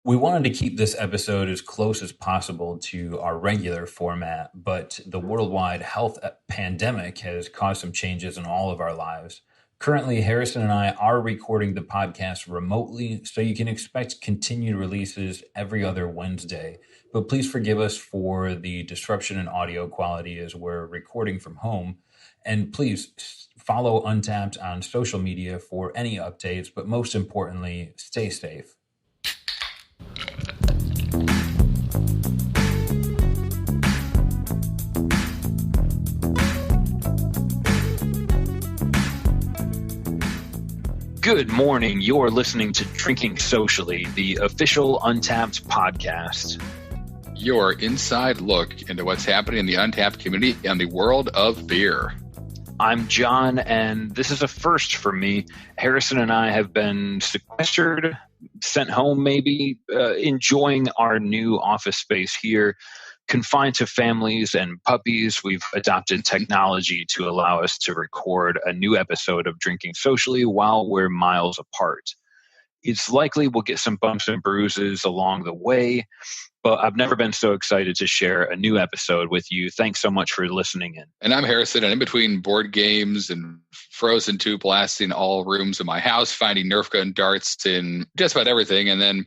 We wanted to keep this episode as close as possible to our regular format, but the worldwide health pandemic has caused some changes in all of our lives. Currently, Harrison and I are recording the podcast remotely, so you can expect continued releases every other Wednesday. But please forgive us for the disruption in audio quality as we're recording from home. And please follow Untappd on social media for any updates, but most importantly, stay safe. Good morning. You're listening to Drinking Socially, the official Untappd podcast. Your inside look into what's happening in the Untappd community and the world of beer. I'm John, and this is a first for me. Harrison and I have been sequestered, sent home maybe, enjoying our new office space here. Confined to families and puppies, we've adopted technology to allow us to record a new episode of Drinking Socially while we're miles apart. It's likely we'll get some bumps and bruises along the way, but I've never been so excited to share a new episode with you. Thanks so much for listening in. And I'm Harrison, and in between board games and Frozen 2 blasting all rooms of my house, finding Nerf gun darts in just about everything, and then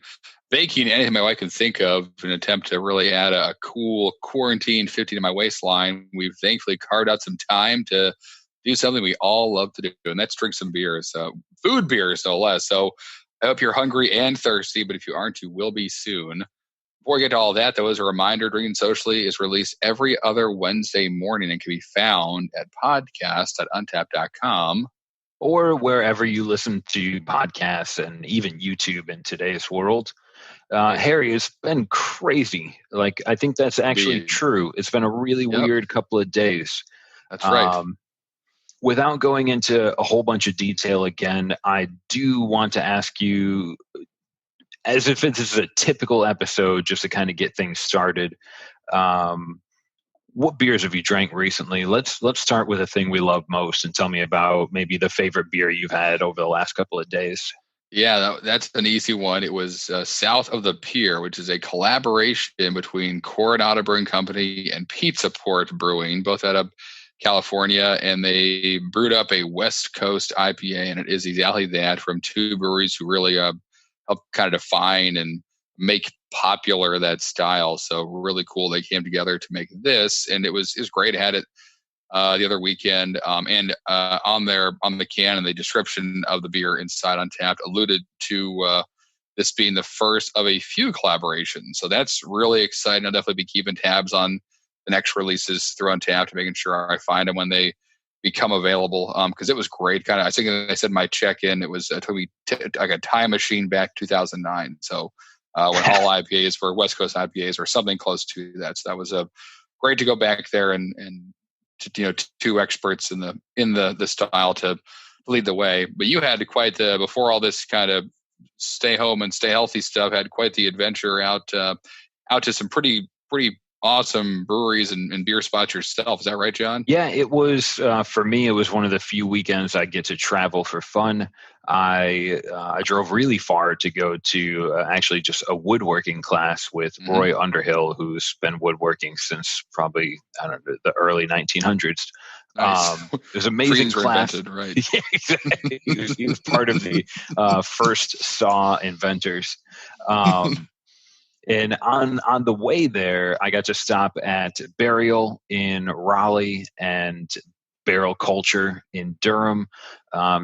baking anything my wife can think of in an attempt to really add a cool quarantine 50 to my waistline. We've thankfully carved out some time to do something we all love to do, and that's drink some beers, food beers no less. So I hope you're hungry and thirsty, but if you aren't, you will be soon. Before we get to all that, though, as a reminder, Drinking Socially is released every other Wednesday morning and can be found at podcast.untappd.com. Or wherever you listen to podcasts and even YouTube in today's world. Harry, it's been crazy. I think that's actually true. It's been a really weird couple of days. That's right. Without going into a whole bunch of detail again, I do want to ask you, as if this is a typical episode, just to kind of get things started, what beers have you drank recently? Let's start with a thing we love most and tell me about maybe the favorite beer you've had over the last couple of days. Yeah, that's an easy one. It was South of the Pier, which is a collaboration between Coronado Brewing Company and Pizza Port Brewing, both out of California, and they brewed up a West Coast IPA, and it is exactly that from two breweries who really help kind of define and make popular that style. So really cool. They came together to make this, and it was great. I had it the other weekend, and on the can and the description of the beer inside Untappd alluded to this being the first of a few collaborations. So that's really exciting. I'll definitely be keeping tabs on the next releases through Untappd, making sure I find them when they become available. Because it was great. Kind of, I think I said my check-in. It was took me like a time machine back 2009. So when all IPAs were West Coast IPAs or something close to that. So that was great to go back there and two experts in the style to lead the way. But you had quite before all this kind of stay home and stay healthy stuff, had quite the adventure out to some pretty awesome breweries and beer spots yourself. Is that right, John? Yeah, it was, for me, it was one of the few weekends I get to travel for fun. I drove really far to go to actually just a woodworking class with Roy Underhill, who's been woodworking since probably, the early 1900s. Nice. It was an amazing class. Invented, right? Yeah, exactly. He was part of the first saw inventors. And on the way there, I got to stop at Burial in Raleigh and Barrel Culture in Durham,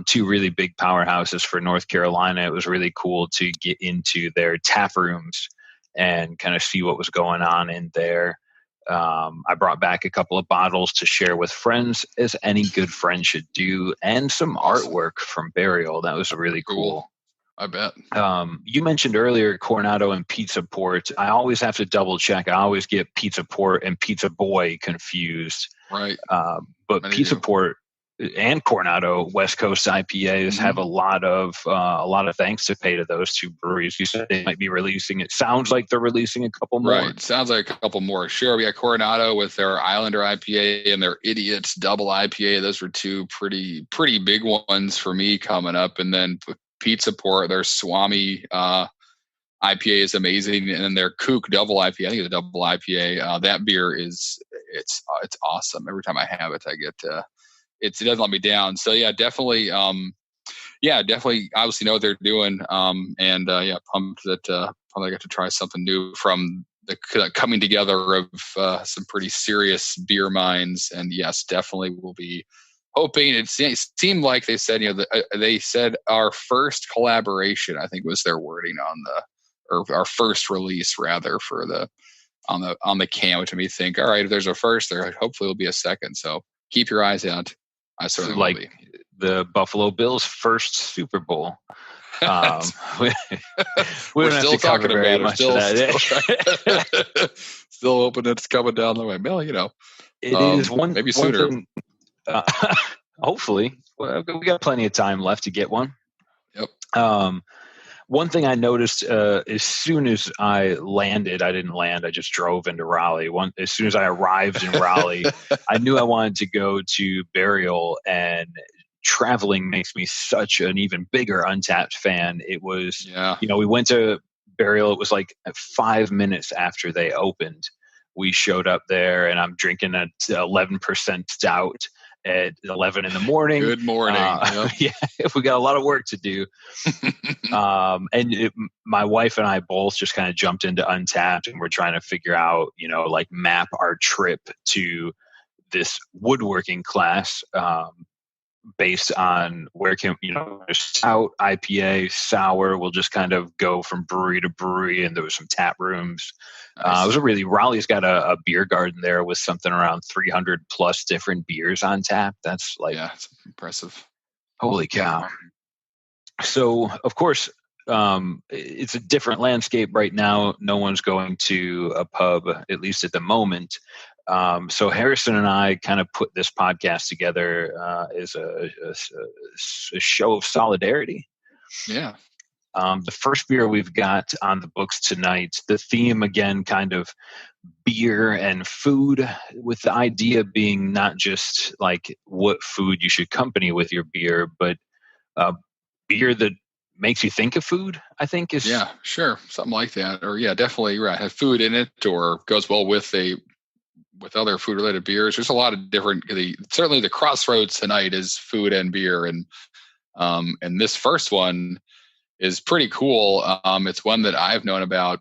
two really big powerhouses for North Carolina. It was really cool to get into their tap rooms and kind of see what was going on in there. I brought back a couple of bottles to share with friends, as any good friend should do, and some artwork from Burial. That was really cool. I bet. You mentioned earlier Coronado and Pizza Port. I always have to double check. I always get Pizza Port and Pizza Boy confused. Right. But Pizza Port and Coronado West Coast IPAs have a lot of thanks to pay to those two breweries. You said they might be releasing. It sounds like they're releasing a couple more. Right. Sounds like a couple more. Sure. We got Coronado with their Islander IPA and their Idiots Double IPA. Those were two pretty big ones for me coming up. And then Pizza Port, their Swami IPA is amazing, and then their Kook double IPA, I think it's a double IPA. That beer it's awesome. Every time I have it, I get it doesn't let me down. So yeah, definitely. Definitely. Obviously know what they're doing. Pumped that I got to try something new from the coming together of some pretty serious beer minds. And yes, definitely will be hoping. It seemed like they said, they said our first collaboration, I think was their wording or our first release rather for on the can, which made me think, all right, if there's a first, there hopefully will be a second. So keep your eyes out. I certainly will be. The Buffalo Bills' first Super Bowl. We We're don't still have to cover talking very about much it. of that. Still hoping it's coming down the way. Well, it is maybe sooner. Thing, hopefully, we got plenty of time left to get one. Yep. One thing I noticed as soon as I landed, I didn't land, I just drove into Raleigh. As soon as I arrived in Raleigh, I knew I wanted to go to Burial, and traveling makes me such an even bigger Untappd fan. It was, we went to Burial. It was like 5 minutes after they opened. We showed up there, and I'm drinking an 11% stout at 11 in the morning. Good morning. Yep. Yeah, we got a lot of work to do. My wife and I both just kind of jumped into Untappd, and we're trying to figure out, map our trip to this woodworking class based on where stout, IPA, sour. We'll just kind of go from brewery to brewery, and there was some tap rooms. Nice. Raleigh's got a beer garden there with something around 300 plus different beers on tap. That's it's impressive. Holy cow. So of course, it's a different landscape right now. No one's going to a pub, at least at the moment. So Harrison and I kind of put this podcast together as a show of solidarity. Yeah. The first beer we've got on the books tonight, the theme again, kind of beer and food, with the idea being not just like what food you should accompany with your beer, but beer that makes you think of food, I think is. Yeah, sure. Something like that. Or definitely right. Have food in it or goes well with other food related beers. There's a lot of different, certainly the crossroads tonight is food and beer. And this first one is pretty cool. It's one that I've known about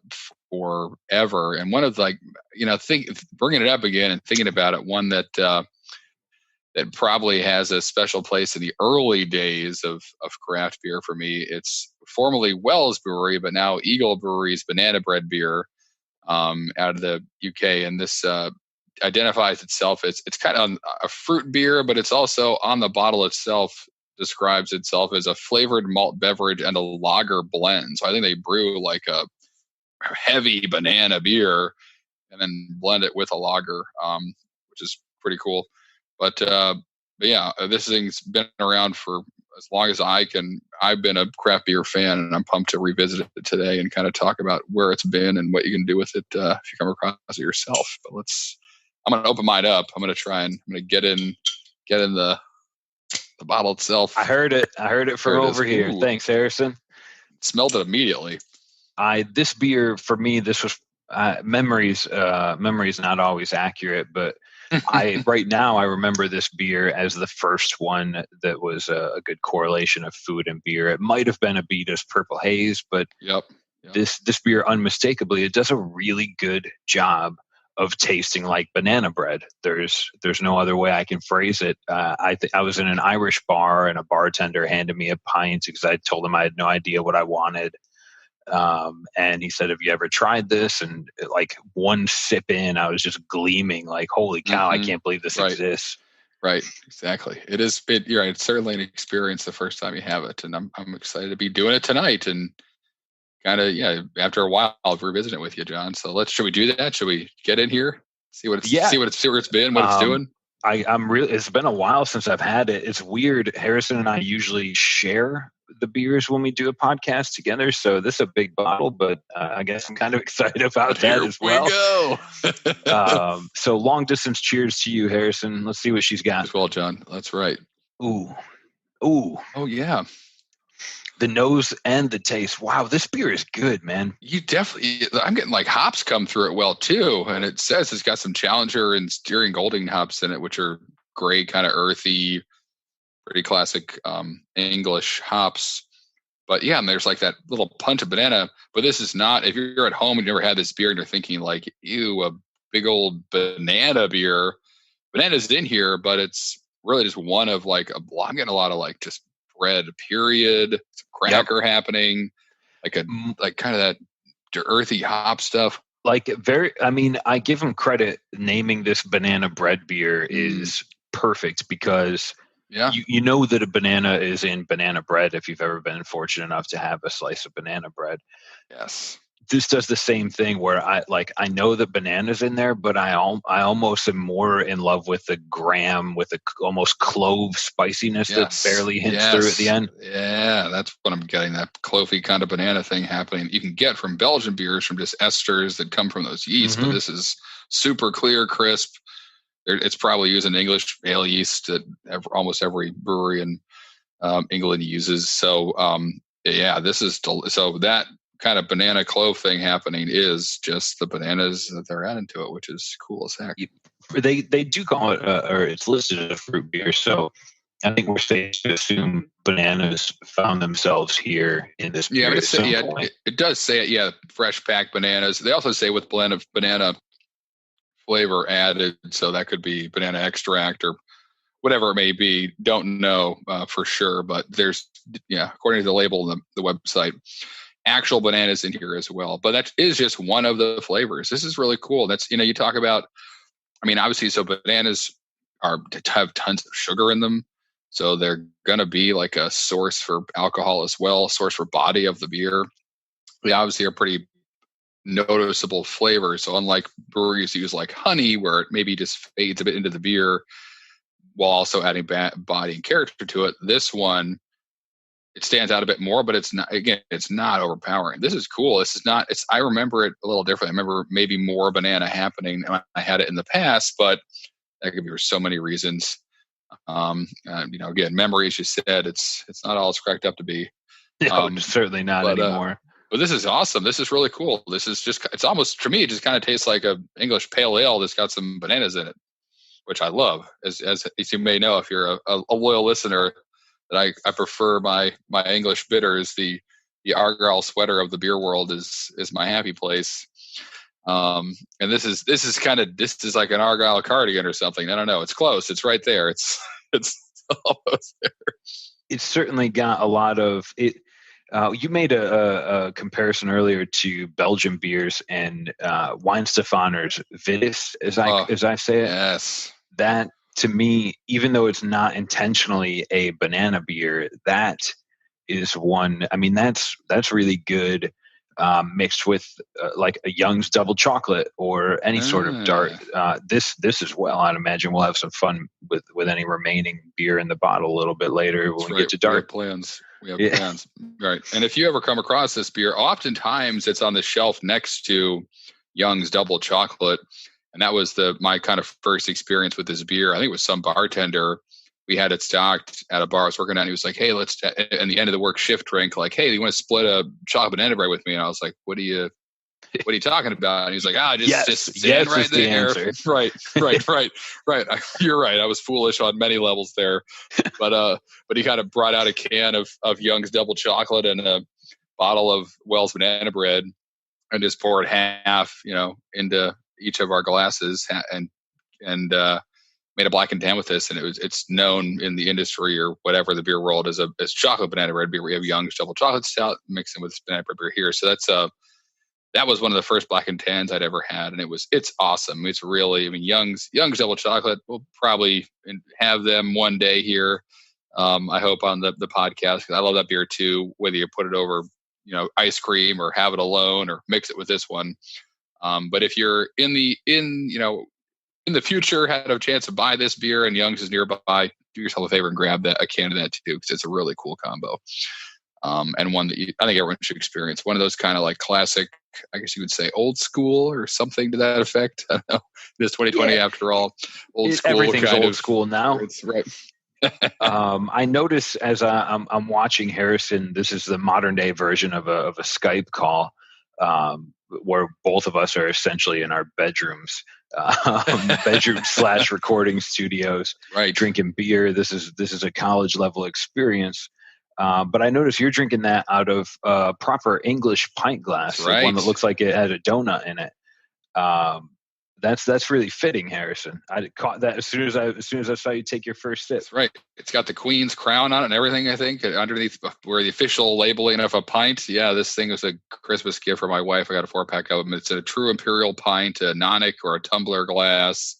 forever. And one of bringing it up again and thinking about it, one that probably has a special place in the early days of craft beer for me. It's formerly Wells Brewery, but now Eagle Brewery's Banana Bread beer out of the UK. And this identifies itself as, it's kind of a fruit beer, but it's also on the bottle itself describes itself as a flavored malt beverage and a lager blend. So I think they brew like a heavy banana beer and then blend it with a lager, which is pretty cool. But this thing's been around for as long as I've been a craft beer fan, and I'm pumped to revisit it today and kind of talk about where it's been and what you can do with it if you come across it yourself. But I'm going to open mine up. I'm going to get in the bottle itself. I heard it from over here. Ooh. Thanks, Harrison. Smelled it immediately. This beer for me, this was memories not always accurate, but right now I remember this beer as the first one that was a good correlation of food and beer. It might have been Abita's Purple Haze, but yep. This beer unmistakably, it does a really good job of tasting like banana bread. There's no other way I can phrase it. I was in an Irish bar, and a bartender handed me a pint because I told him I had no idea what I wanted. And he said, "Have you ever tried this?" And like one sip in, I was just gleaming like, holy cow, I can't believe this exists. Right. Exactly. You're right. It's certainly an experience the first time you have it. And I'm excited to be doing it tonight and kind of, after a while I'll revisit it with you, John. So should we do that? Should we get in here? See where it's been, what it's doing? It's been a while since I've had it. It's weird. Harrison and I usually share the beers when we do a podcast together. So this is a big bottle, but I guess I'm kind of excited about that as well. Here we go. So long distance cheers to you, Harrison. Let's see what she's got. As well, John. That's right. Ooh. Oh yeah. the nose and the taste. Wow, this beer is good, man. I'm getting like hops come through it well too. And it says it's got some Challenger and Styrian Golding hops in it, which are great, kind of earthy, pretty classic English hops. But yeah, and there's like that little punch of banana. But this is not, if you're at home and you never had this beer and you're thinking like, ew, a big old banana beer. Banana's in here, but it's really just one of like, I'm getting a lot of like just bread, period, some cracker happening, like kind of that earthy hop stuff. Like I give him credit. Naming this banana bread beer is perfect because you know that a banana is in banana bread if you've ever been fortunate enough to have a slice of banana bread. Yes. This does the same thing where I know the banana's in there, but I almost am more in love with the graham with the almost clove spiciness that barely hints through at the end. Yeah, that's what I'm getting, that clovey kind of banana thing happening. You can get from Belgian beers from just esters that come from those yeasts, but this is super clear, crisp. It's probably using English ale yeast that almost every brewery in England uses. So this is so that kind of banana clove thing happening is just the bananas that they're adding to it, which is cool as heck. They do call it, or it's listed as a fruit beer. So I think we're safe to assume bananas found themselves here in this beer. It does say it. Yeah, fresh packed bananas. They also say with blend of banana flavor added, so that could be banana extract or whatever it may be. Don't know for sure, but there's according to the label on the website, actual bananas in here as well. But that is just one of the flavors. This is really cool. That's, you talk about, I mean, obviously, so bananas have tons of sugar in them. So they're going to be like a source for alcohol as well, source for body of the beer. They obviously are pretty noticeable flavors. So unlike breweries use like honey, where it maybe just fades a bit into the beer while also adding body and character to it, this one, it stands out a bit more, but it's not overpowering. This is cool. I remember it a little different. I remember maybe more banana happening. I had it in the past, but that could be for so many reasons. Again, memory, as you said, it's not all it's cracked up to be. No, certainly not anymore. But this is awesome. This is really cool. This is it's almost, to me, it just kind of tastes like a English pale ale that's got some bananas in it, which I love. As you may know, if you're a loyal listener, that I prefer my English bitters. The Argyle sweater of the beer world is my happy place. And this is like an Argyle cardigan or something. I don't know. It's close. It's right there. It's almost there. It's certainly got a lot of it. You made a comparison earlier to Belgian beers and Weihenstephaner's Vitis, as I say it. Yes. That, to me, even though it's not intentionally a banana beer, that is one. I mean, that's really good, mixed with like a Young's Double Chocolate or any sort of dark. This as well. I'd imagine we'll have some fun with any remaining beer in the bottle a little bit later when we get to dark. We have plans, right? And if you ever come across this beer, oftentimes it's on the shelf next to Young's Double Chocolate. And that was my kind of first experience with this beer. I think it was some bartender. We had it stocked at a bar I was working at. And he was like, hey, let's, at the end of the work shift drink, like, hey, do you want to split a chocolate banana bread with me? And I was like, what are you talking about? And he's like, just stand right there. Right. You're right. I was foolish on many levels there. But he kind of brought out a can of Young's Double Chocolate and a bottle of Wells banana bread and just poured half, into each of our glasses and made a black and tan with this. And it's known in the industry or whatever, the beer world, as chocolate banana bread beer. We have Young's Double Chocolate Stout mixing with this banana bread beer here. So that was one of the first black and tans I'd ever had. And it's awesome. It's really, Young's Double Chocolate, we'll probably have them one day here. I hope on the podcast, because I love that beer too, whether you put it over, ice cream or have it alone or mix it with this one. But if you're in the future, had a chance to buy this beer and Young's is nearby, do yourself a favor and grab a can of that too, because it's a really cool combo. And one that I think everyone should experience. One of those kind of like classic, I guess you would say old school or something to that effect. I don't know. It's 2020 after all. Old school. Everything's old school now. It's right. I notice as I'm watching Harrison, this is the modern day version of a Skype call, where both of us are essentially in our bedrooms, bedroom / recording studios, Right. drinking beer. This is a college level experience. But I notice you're drinking that out of a proper English pint glass, That's the one right. that looks like it had a donut in it. That's really fitting, Harrison. I caught that as soon as I saw you take your first sip. That's right. It's got the Queen's crown on it and everything, I think, underneath where the official labeling of a pint. Yeah, this thing was a Christmas gift for my wife. I got a 4-pack of them. It's a true imperial pint, a nonic or a tumbler glass.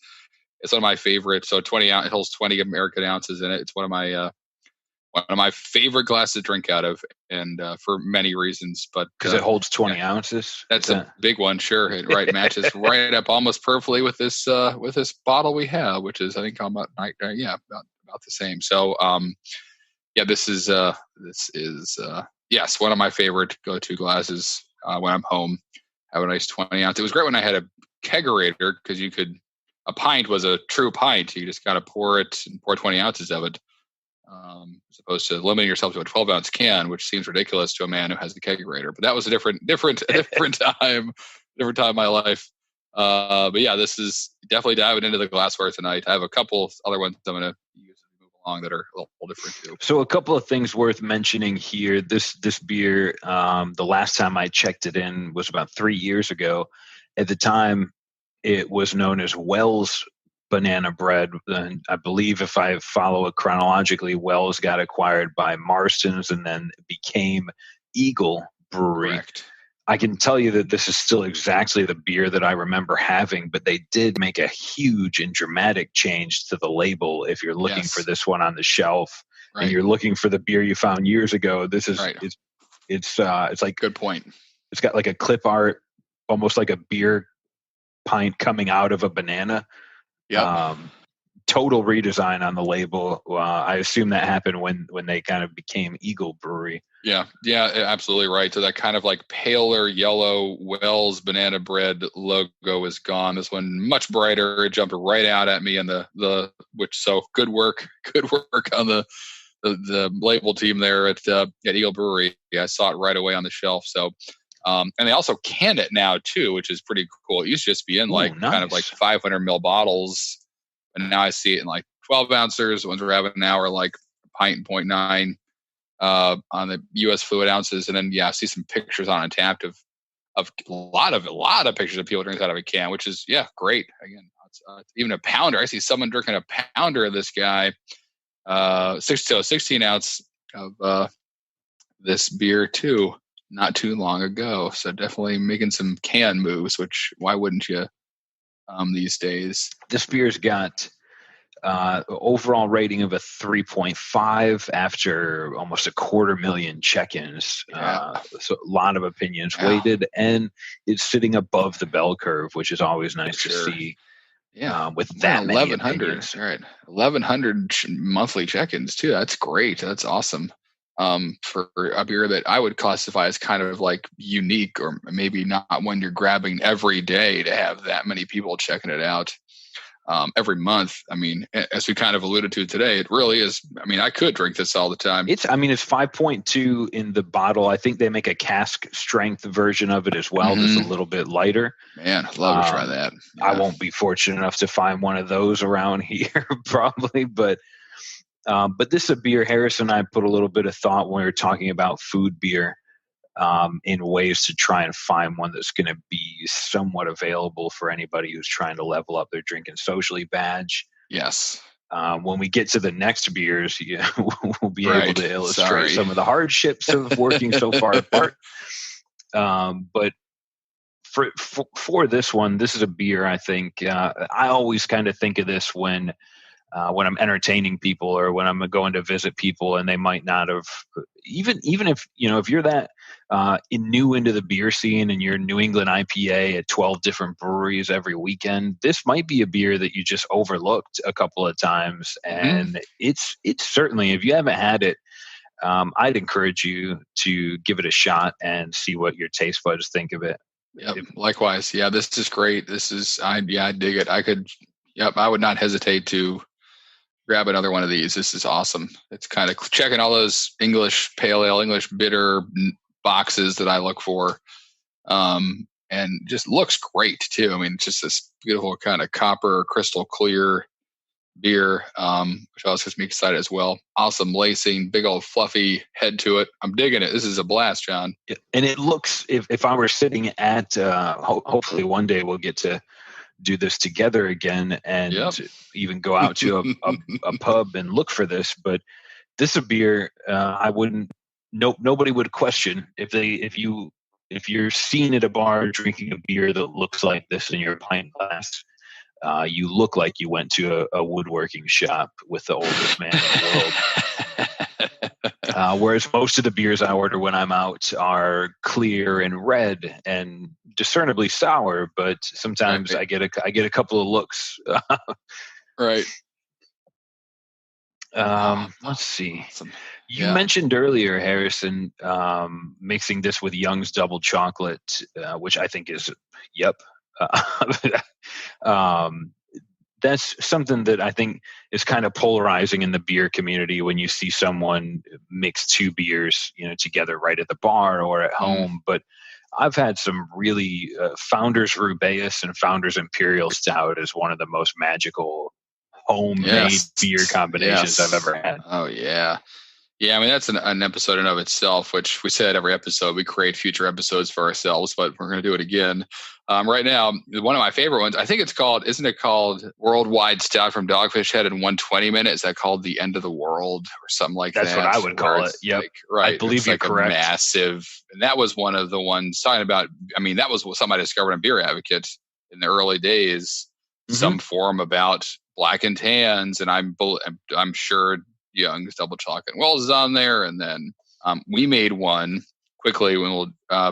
It's one of my favorites. So 20 ounce, it holds 20 American ounces in it. It's one of my favorite glasses to drink out of, and for many reasons. But because it holds 20 ounces. That's a big one, sure. It matches right up almost perfectly with this bottle we have, which is I think about the same. So this is yes, one of my favorite go-to glasses when I'm home. Have a nice 20 ounce. It was great when I had a kegerator because a pint was a true pint. You just got to pour 20 ounces of it. As opposed to limiting yourself to a 12-ounce can, which seems ridiculous to a man who has a kegerator. But that was a different time in my life. But yeah, this is definitely diving into the glassware tonight. I have a couple other ones I'm going to use as we move along that are a little different too. So a couple of things worth mentioning here. This beer, the last time I checked it in was about 3 years ago. At the time, it was known as Wells Banana Bread. And I believe if I follow it chronologically, Wells got acquired by Marston's and then became Eagle Brewery. Correct. I can tell you that this is still exactly the beer that I remember having, but they did make a huge and dramatic change to the label. If you're looking for this one on the shelf and you're looking for the beer you found years ago, this is it's like good point. It's got like a clip art, almost like a beer pint coming out of a banana. Yep. Total redesign on the label. I assume that happened when they kind of became Eagle Brewery. Yeah, absolutely right. So that kind of like paler yellow Wells Banana Bread logo is gone. This one much brighter. It jumped right out at me, and so good work on the label team there at Eagle Brewery. Yeah, I saw it right away on the shelf. So. And they also can it now too, which is pretty cool. It used to just be in kind of like 500 ml bottles, and now I see it in like 12 ounces. The ones we're having now are like a pint and 0.9 on the U.S. fluid ounces, and then I see some pictures on Untappd of a lot of pictures of people drinking out of a can, which is great. Again, it's, even a pounder. I see someone drinking a pounder of this guy, 16 ounce of this beer too. Not too long ago. So definitely making some can moves, which why wouldn't you these days? This beer's got overall rating of a 3.5 after almost 250,000 check-ins. So a lot of opinions weighted, and it's sitting above the bell curve, which is always nice to see. Yeah, with that many 1,100, right? 1,100 monthly check-ins too. That's great. That's awesome. For a beer that I would classify as kind of like unique, or maybe not one you're grabbing every day to have that many people checking it out every month. I mean, as we kind of alluded to today, it really is. I mean, I could drink this all the time. It's 5.2 in the bottle. I think they make a cask strength version of it as well. That's a little bit lighter. Man, I'd love to try that. Yeah. I won't be fortunate enough to find one of those around here probably, but this is a beer Harrison and I put a little bit of thought when we were talking about food beer in ways to try and find one that's going to be somewhat available for anybody who's trying to level up their drinking socially badge. Yes. When we get to the next beers, we'll be able to illustrate some of the hardships of working so far apart. But for this one, this is a beer I think I always kind of think of this when I'm entertaining people or when I'm going to visit people and they might not have, even if, if you're that new into the beer scene and you're New England IPA at 12 different breweries every weekend, this might be a beer that you just overlooked a couple of times. And it's certainly, if you haven't had it, I'd encourage you to give it a shot and see what your taste buds think of it. Yep. Likewise. Yeah, this is great. I dig it. I would not hesitate to grab another one of these. This is awesome. It's kind of checking all those English pale ale, English bitter boxes that I look for. And just looks great too. I mean, it's just this beautiful kind of copper crystal clear beer, which also gets me excited as well. Awesome lacing, big old fluffy head to it. I'm digging it. This is a blast, John. And it looks, if I were sitting at, hopefully one day we'll get to do this together again and even go out to a pub and look for this. But this is a beer I wouldn't. Nobody would question if you're seen at a bar drinking a beer that looks like this in your pint glass. You look like you went to a woodworking shop with the oldest man in the world. Whereas most of the beers I order when I'm out are clear and red and discernibly sour, but sometimes I get a couple of looks. Right. Let's see. Awesome. You mentioned earlier, Harrison, mixing this with Young's Double Chocolate, which I think is, that's something that I think is kind of polarizing in the beer community when you see someone mix two beers, together right at the bar or at home. But I've had some really Founders Rubaeus and Founders Imperial Stout is one of the most magical homemade beer combinations I've ever had. Oh yeah. Yeah, I mean, that's an episode in and of itself, which we said every episode, we create future episodes for ourselves, but we're going to do it again. Right now, one of my favorite ones, I think isn't it called Worldwide Stout from Dogfish Head in 120 minutes? Is that called The End of the World or something like that? That's what I would call it. Yep. Right. I believe you're correct. Massive. And that was one of the ones talking about, I mean, that was something I discovered on Beer Advocate in the early days, some forum about black and tans. And I'm sure Young's Double Chocolate Wells is on there, and then we made one quickly when I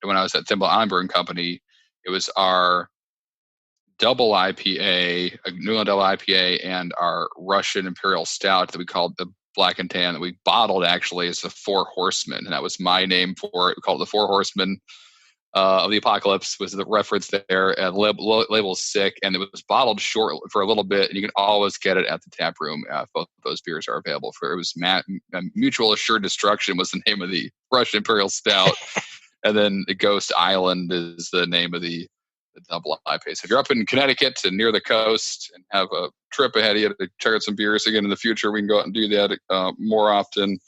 was at Thimble Island Brewing Company. It was our double IPA, a New England double IPA, and our Russian Imperial Stout that we called the Black and Tan that we bottled actually as the Four Horsemen, and that was my name for it. We called it the Four Horsemen of the Apocalypse was the reference there, and label's sick, and it was bottled short for a little bit, and you can always get it at the tap room. Both of those beers are available. It was Mutual Assured Destruction was the name of the Russian Imperial Stout, and then the Ghost Island is the name of the double IPA. So if you're up in Connecticut and near the coast and have a trip ahead of you to check out some beers again in the future, we can go out and do that more often.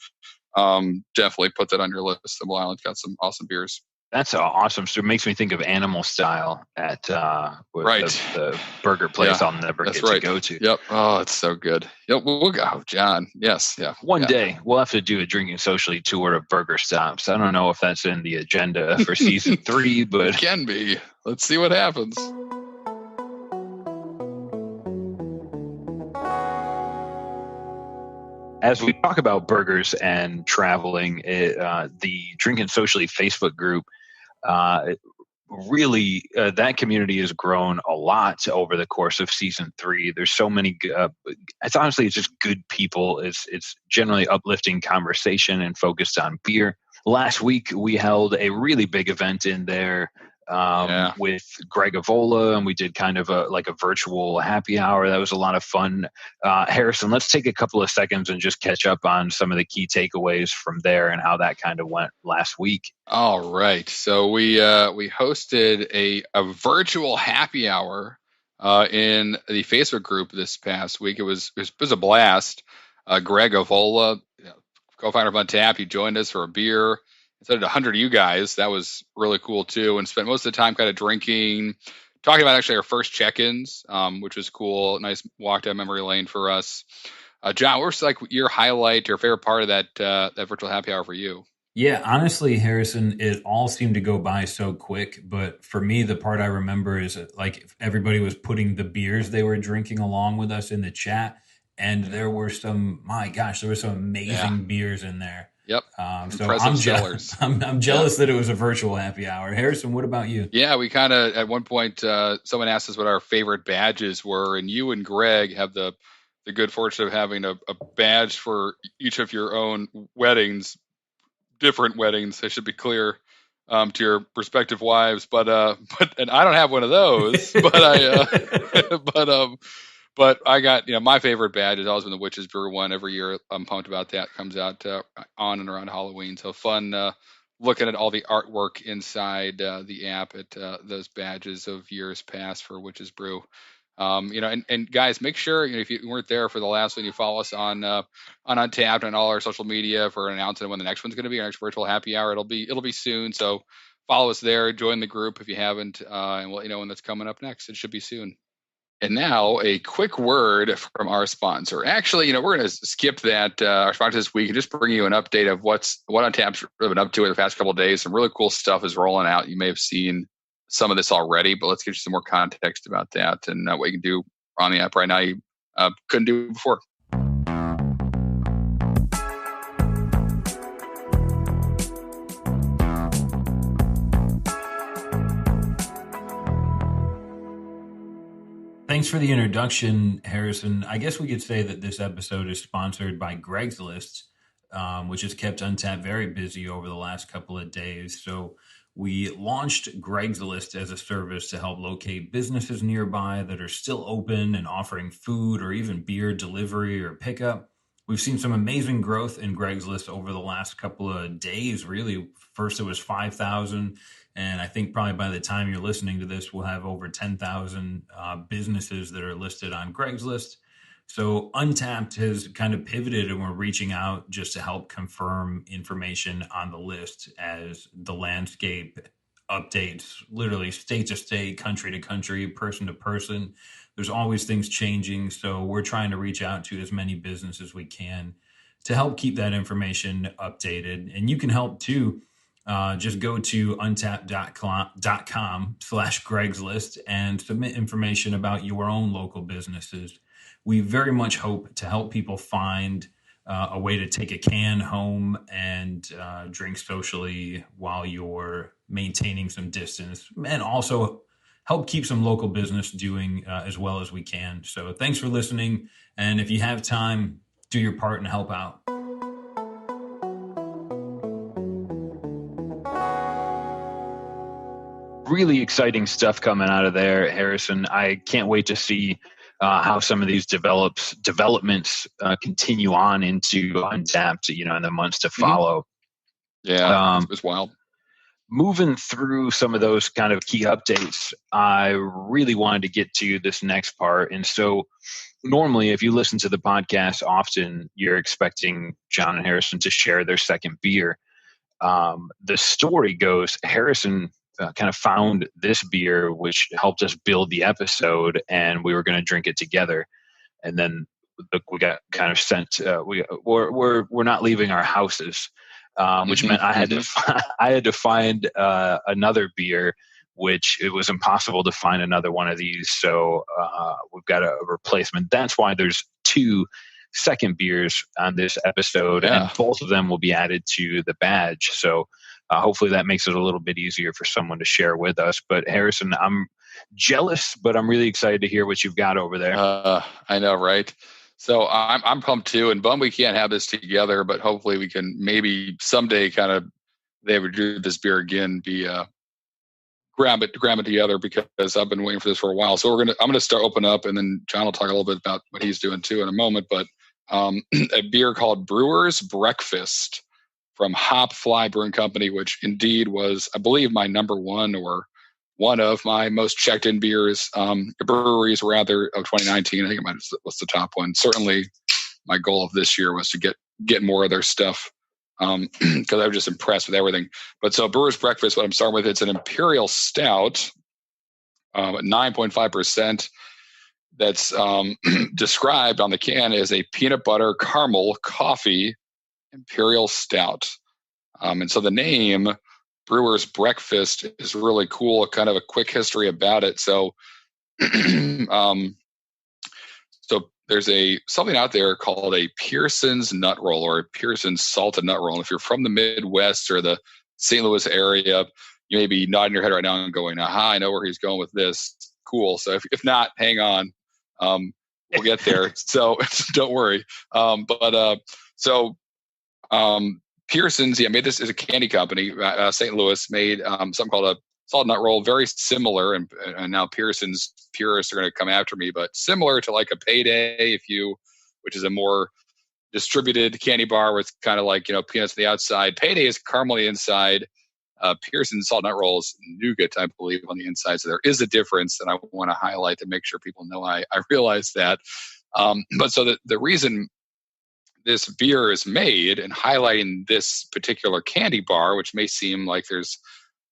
Definitely put that on your list. Thimble Island's got some awesome beers. That's awesome. So it makes me think of Animal Style at the burger place I'll never get to go to. Yep. Oh, it's so good. Yep. We'll go, John. Yes. Yeah. One day we'll have to do a Drinking Socially tour of burger stops. I don't know if that's in the agenda for season 3, but it can be. Let's see what happens. As we talk about burgers and traveling, the Drinking Socially Facebook group, really, that community has grown a lot over the course of season 3. There's so many. It's just good people. It's generally uplifting conversation and focused on beer. Last week we held a really big event in there with Greg Avola, and we did kind of a virtual happy hour. That was a lot of fun. Harrison, let's take a couple of seconds and just catch up on some of the key takeaways from there and how that kind of went last week. All right. So we hosted a virtual happy hour in the Facebook group this past week. It was a blast. Greg Avola, co-founder of Untappd, he joined us for a beer. Instead of 100 of you guys, that was really cool too, and spent most of the time kind of drinking, talking about actually our first check-ins, which was cool. Nice walk down memory lane for us. John, what was like your highlight, your favorite part of that virtual happy hour for you? Yeah, honestly, Harrison, it all seemed to go by so quick. But for me, the part I remember is like everybody was putting the beers they were drinking along with us in the chat, and there were some amazing beers in there. Yep. So I'm jealous. I'm jealous that it was a virtual happy hour. Harrison, what about you? Yeah, we kind of at one point someone asked us what our favorite badges were, and you and Greg have the good fortune of having a badge for each of your own weddings, different weddings. I should be clear to your respective wives, but and I don't have one of those, but But I got, my favorite badge has always been the Witch's Brew one. Every year, I'm pumped about that. It comes out on and around Halloween. So fun looking at all the artwork inside the app at those badges of years past for Witch's Brew. And guys, make sure, if you weren't there for the last one, you follow us on Untappd and all our social media for an announcement when the next one's going to be, our next virtual happy hour. It'll be soon. So follow us there, join the group if you haven't, and we'll let you know when that's coming up next. It should be soon. And now a quick word from our sponsor. Actually, we're going to skip that, our sponsor this week, and just bring you an update of what Untappd's been up to in the past couple of days. Some really cool stuff is rolling out. You may have seen some of this already, but let's give you some more context about that and what you can do on the app right now you couldn't do before. Thanks for the introduction, Harrison. I guess we could say that this episode is sponsored by Craigslist, which has kept Untappd very busy over the last couple of days. So we launched Craigslist as a service to help locate businesses nearby that are still open and offering food or even beer delivery or pickup. We've seen some amazing growth in Craigslist over the last couple of days, really. First, it was 5,000. And I think probably by the time you're listening to this, we'll have over 10,000 businesses that are listed on Craigslist. So Untappd has kind of pivoted, and we're reaching out just to help confirm information on the list as the landscape updates, literally state to state, country to country, person to person. There's always things changing. So we're trying to reach out to as many businesses as we can to help keep that information updated. And you can help too. Just go to untappd.com/Craigslist and submit information about your own local businesses. We very much hope to help people find a way to take a can home and drink socially while you're maintaining some distance, and also help keep some local business doing as well as we can. So thanks for listening. And if you have time, do your part and help out. Really exciting stuff coming out of there, Harrison. I can't wait to see how some of these developments continue on into Untappd, in the months to follow. Yeah, it was wild. Moving through some of those kind of key updates, I really wanted to get to this next part. And so normally, if you listen to the podcast often, you're expecting Jon and Harrison to share their second beer. The story goes, Harrison kind of found this beer, which helped us build the episode, and we were going to drink it together. And then we got kind of sent. We're not leaving our houses, which meant I had to find another beer, which it was impossible to find another one of these. So we've got a replacement. That's why there's 2 second beers on this episode, and both of them will be added to the badge. So hopefully that makes it a little bit easier for someone to share with us. But Harrison, I'm jealous, but I'm really excited to hear what you've got over there. I know, right? So I'm pumped too, and bummed we can't have this together, but hopefully we can maybe someday kind of they would do this beer again, grab it together, because I've been waiting for this for a while. So I'm gonna start open up, and then Jon will talk a little bit about what he's doing too in a moment. But a beer called Brewer's Breakfast from Hopfly Brewing Company, which indeed was, I believe, my number one or one of my most checked in beers, breweries rather of 2019. I think it was the top one. Certainly my goal of this year was to get more of their stuff, because I was just impressed with everything. But so Brewer's Breakfast, what I'm starting with, it's an Imperial Stout at 9.5%. That's described on the can as a peanut butter caramel coffee Imperial Stout. And so the name Brewer's Breakfast is really cool. Kind of a quick history about it. So, so there's something out there called a Pearson's Nut Roll, or a Pearson's Salted Nut Roll. And if you're from the Midwest or the St. Louis area, you may be nodding your head right now and going, aha, I know where he's going with this. Cool. So if not, hang on. We'll get there. So don't worry. Pearson's, made this as a candy company. St. Louis made something called a salted nut roll, very similar, and now Pearson's purists are going to come after me, but similar to like a Payday, which is a more distributed candy bar with kind of like, peanuts on the outside. Payday is caramel on the inside. Pearson's salted nut roll is nougat, I believe, on the inside. So there is a difference that I want to highlight to make sure people know I realize that. But so the reason this beer is made and highlighting this particular candy bar, which may seem like there's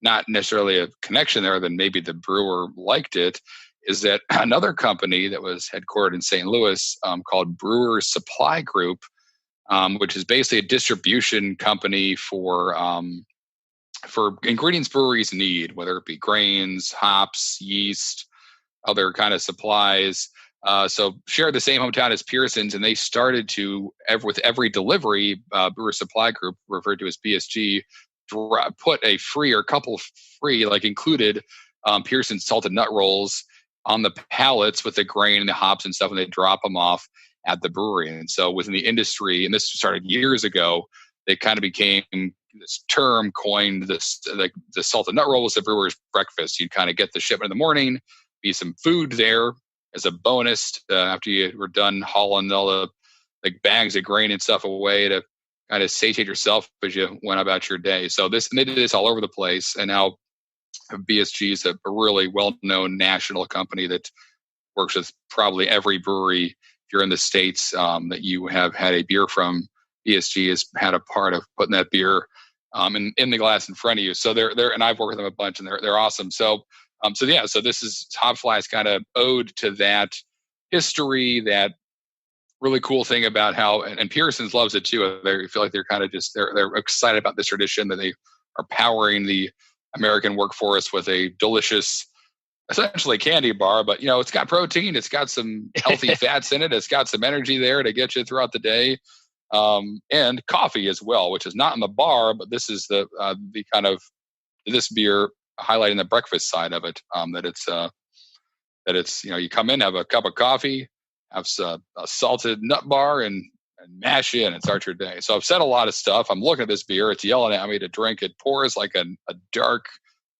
not necessarily a connection there, then maybe the brewer liked it, is that another company that was headquartered in St. Louis called Brewers Supply Group, which is basically a distribution company for ingredients breweries need, whether it be grains, hops, yeast, other kind of supplies. So shared the same hometown as Pearson's, and they started to, with every delivery, Brewer Supply Group, referred to as BSG, put a free or a couple free, like included Pearson's salted nut rolls on the pallets with the grain and the hops and stuff, and they drop them off at the brewery. And so within the industry, and this started years ago, they kind of became this term coined, this like the salted nut roll was the brewer's breakfast. You'd kind of get the shipment in the morning, be some food there as a bonus after you were done hauling all the like bags of grain and stuff away to kind of satiate yourself as you went about your day. So and they did this all over the place. And now BSG is a really well-known national company that works with probably every brewery. If you're in the States that you have had a beer from, BSG has had a part of putting that beer in the glass in front of you. So they're and I've worked with them a bunch, and they're awesome. So this is Hopfly's kind of ode to that history, that really cool thing about how, and Pearson's loves it too. They feel like they're kind of they're excited about this tradition that they are powering the American workforce with a delicious, essentially candy bar, but it's got protein, it's got some healthy fats in it, it's got some energy there to get you throughout the day, and coffee as well, which is not in the bar, but this is the kind of this beer highlighting the breakfast side of it. That it's you come in, have a cup of coffee, have a salted nut bar, and mash in and start your day. So I've said a lot of stuff. I'm looking at this beer. It's yelling at me to drink. It pours like a dark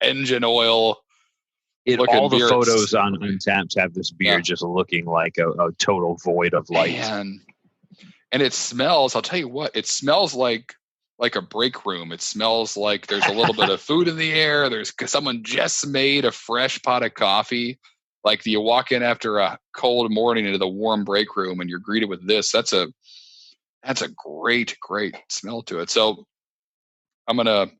engine oil. All the photos on Untappd have this beer just looking like a total void of light. And it smells, I'll tell you what, it smells like a break room. It smells like there's a little bit of food in the air. There's someone just made a fresh pot of coffee. Like you walk in after a cold morning into the warm break room and you're greeted with this. That's a great smell to it. So I'm gonna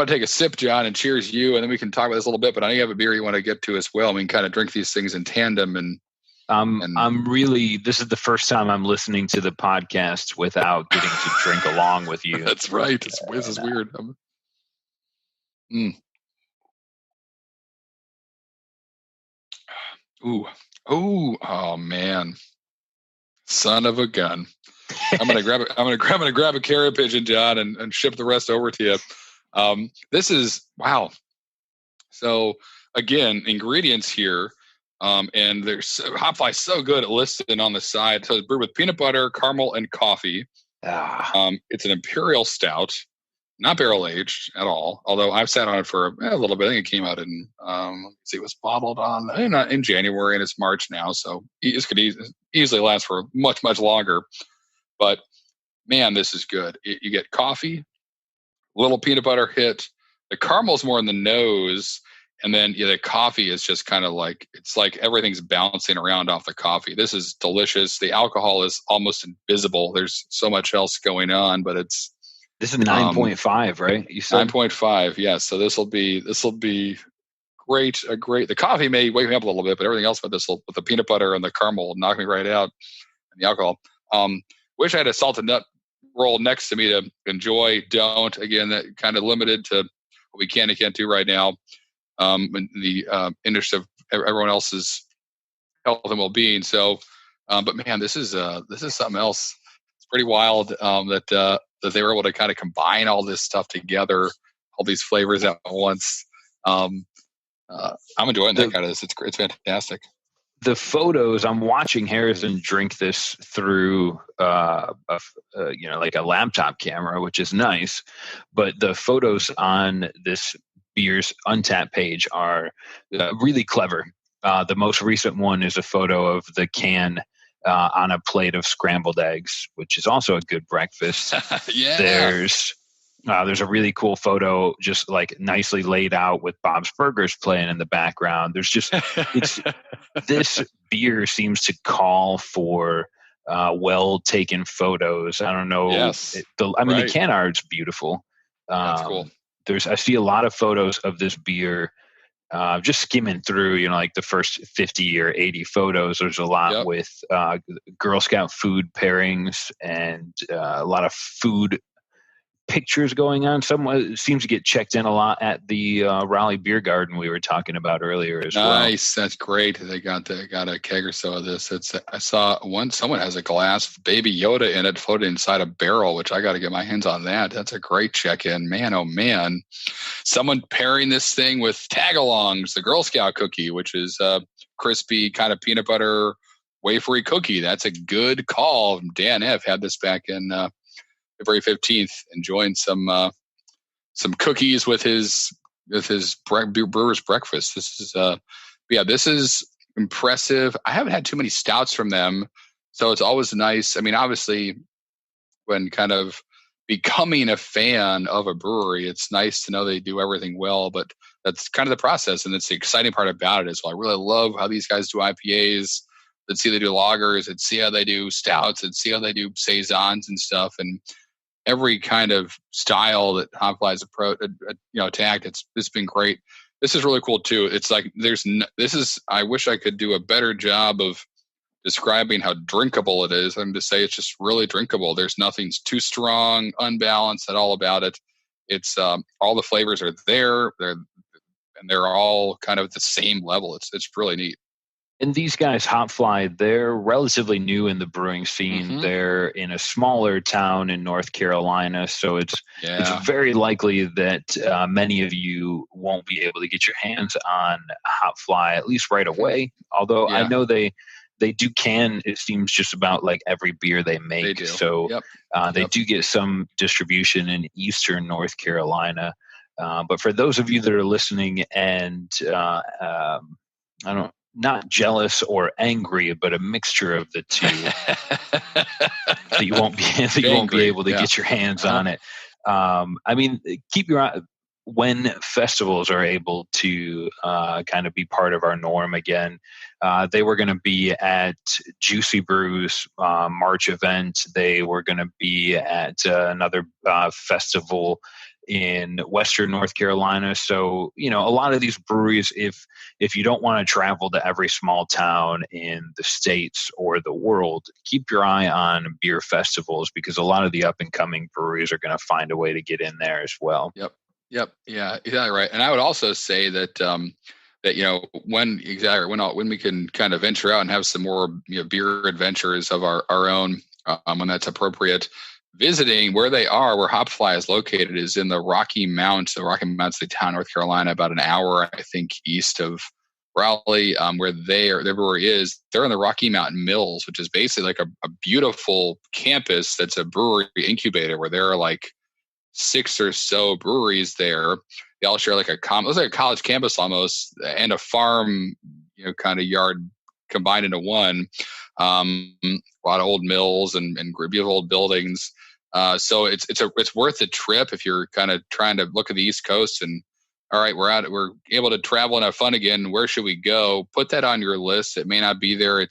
take a sip, John, and cheers you, and then we can talk about this a little bit. But I know you have a beer you want to get to as well. I mean, kind of drink these things in tandem. And this is the first time I'm listening to the podcast without getting to drink along with you. That's right. This is weird. Oh man, son of a gun. I'm gonna grab a carrier pigeon, John, and ship the rest over to you. This is wow. So again, ingredients here, and there's Hopfly so good at listing on the side. So it's brewed with peanut butter, caramel, and coffee. It's an imperial stout, not barrel aged at all. Although I've sat on it for a little bit. I think it came out in it was bottled in January, and it's March now, so it could easily last for much longer. But man, this is good. You get coffee, little peanut butter hit. The caramel's more in the nose, and then the coffee is just kind of like, it's like everything's bouncing around off the coffee. This is delicious. The alcohol is almost invisible. There's so much else going on, but this is 9.5, right? You said 9.5. Yes. So this will be great. The coffee may wake me up a little bit, but everything else with the peanut butter and the caramel will knock me right out, and the alcohol. Wish I had a salted nut roll next to me to enjoy. Don't. Again, that kind of limited to what we can and can't do right now. In the interest of everyone else's health and well-being. So, but man, this is something else. It's pretty wild that they were able to kind of combine all this stuff together, all these flavors at once. I'm enjoying that kind of this. It's fantastic. The photos, I'm watching Harrison drink this through like a laptop camera, which is nice. But the photos on this beer's Untappd page are really clever. The most recent one is a photo of the can on a plate of scrambled eggs, which is also a good breakfast. Yeah. There's a really cool photo, just like nicely laid out with Bob's Burgers playing in the background. There's just this beer seems to call for well taken photos. I don't know. Yes. The can art's beautiful. That's cool. I see a lot of photos of this beer. Just skimming through, like the first 50 or 80 photos, there's a lot with Girl Scout food pairings and a lot of food pictures going on. Someone seems to get checked in a lot at the Raleigh Beer Garden we were talking about earlier as well. Nice, that's great. They got a keg or so of this. I saw someone has a glass Baby Yoda in it floated inside a barrel, which I got to get my hands on that. That's a great check-in, man. Oh man, someone pairing this thing with Tagalongs, the Girl Scout cookie, which is a crispy kind of peanut butter wafery cookie. That's a good call. Dan F had this back in February 15th, enjoying some cookies with his brewer's breakfast. This is impressive. I haven't had too many stouts from them, so it's always nice. I mean, obviously, when kind of becoming a fan of a brewery, it's nice to know they do everything well, but that's kind of the process, and it's the exciting part about it. Is I really love how these guys do IPAs. Let's see how they do lagers, and see how they do stouts, and see how they do saisons and stuff, and every kind of style that Hopfly's attacked. It's been great. This is really cool too. It's like I wish I could do a better job of describing how drinkable it is. I'm to say it's just really drinkable. There's nothing too strong, unbalanced at all about it. It's all the flavors are there. They're all kind of at the same level. It's really neat. And these guys, Hopfly, they're relatively new in the brewing scene. Mm-hmm. They're in a smaller town in North Carolina, so it's very likely that many of you won't be able to get your hands on Hopfly, at least right away. Although I know they do can, it seems, just about like every beer they make. They do. So they do get some distribution in Eastern North Carolina. But for those of you that are listening and not jealous or angry, but a mixture of the two, that you won't be able to get your hands on it. Keep your eye when festivals are able to kind of be part of our norm again. They were going to be at Juicy Brew's March event. They were going to be at another festival in Western North Carolina. So, a lot of these breweries, if you don't want to travel to every small town in the States or the world, keep your eye on beer festivals, because a lot of the up and coming breweries are going to find a way to get in there as well. Yep. Yeah, exactly right. And I would also say that, when we can kind of venture out and have some more beer adventures of our own, when that's appropriate, visiting where Hopfly is located is in the Rocky Mounts, the town, North Carolina, about an hour, I think, east of Raleigh, where their brewery is. They're in the Rocky Mountain Mills, which is basically like a beautiful campus that's a brewery incubator where there are like 6 or so breweries there. They all share like it looks like a college campus almost, and a farm, kind of yard combined into one. A lot of old mills and beautiful old buildings. So it's worth the trip if you're kind of trying to look at the East Coast and, all right, we're able to travel and have fun again. Where should we go? Put that on your list. It may not be there.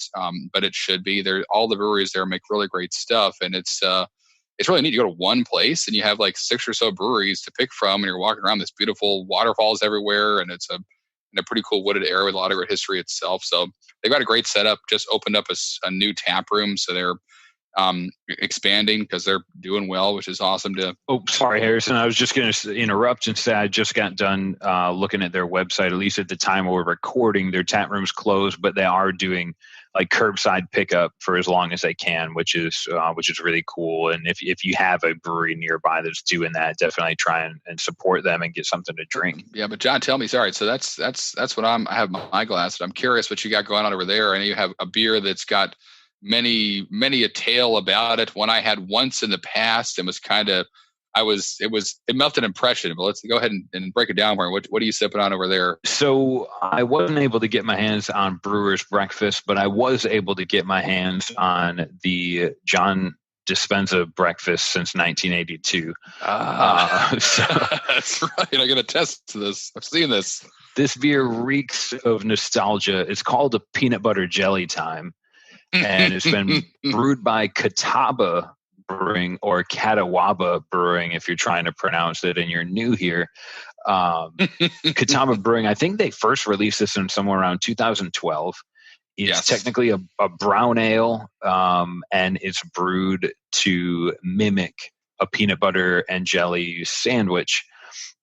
But it should be there. All the breweries there make really great stuff. And it's really neat. You go to one place and you have like 6 or so breweries to pick from, and you're walking around this beautiful waterfalls everywhere. And it's in a pretty cool wooded area with a lot of great history itself. So they've got a great setup. Just opened up a new tap room. So they're expanding because they're doing well, which is awesome to. Oh, sorry, Harrison. I was just going to interrupt and say I just got done looking at their website. At least at the time we're recording, their tap room's closed, but they are doing like curbside pickup for as long as they can, which is really cool. And if you have a brewery nearby that's doing that, definitely try and support them and get something to drink. Yeah, but John, tell me. Sorry, so that's what I have my glass. But I'm curious what you got going on over there. I know you have a beer that's got many a tale about it. One I had once in the past and was kind of, it left an impression. But let's go ahead and break it down for me. What are you sipping on over there? So I wasn't able to get my hands on Brewer's Breakfast, but I was able to get my hands on the John Dispenza Breakfast since 1982. So that's right. I got a test to this. I've seen this. This beer reeks of nostalgia. It's called a peanut butter jelly time, and it's been brewed by Catawba Brewing, or Catawba Brewing if you're trying to pronounce it and you're new here. Catawba Brewing, I think they first released this in somewhere around 2012. It's technically a brown ale, and it's brewed to mimic a peanut butter and jelly sandwich.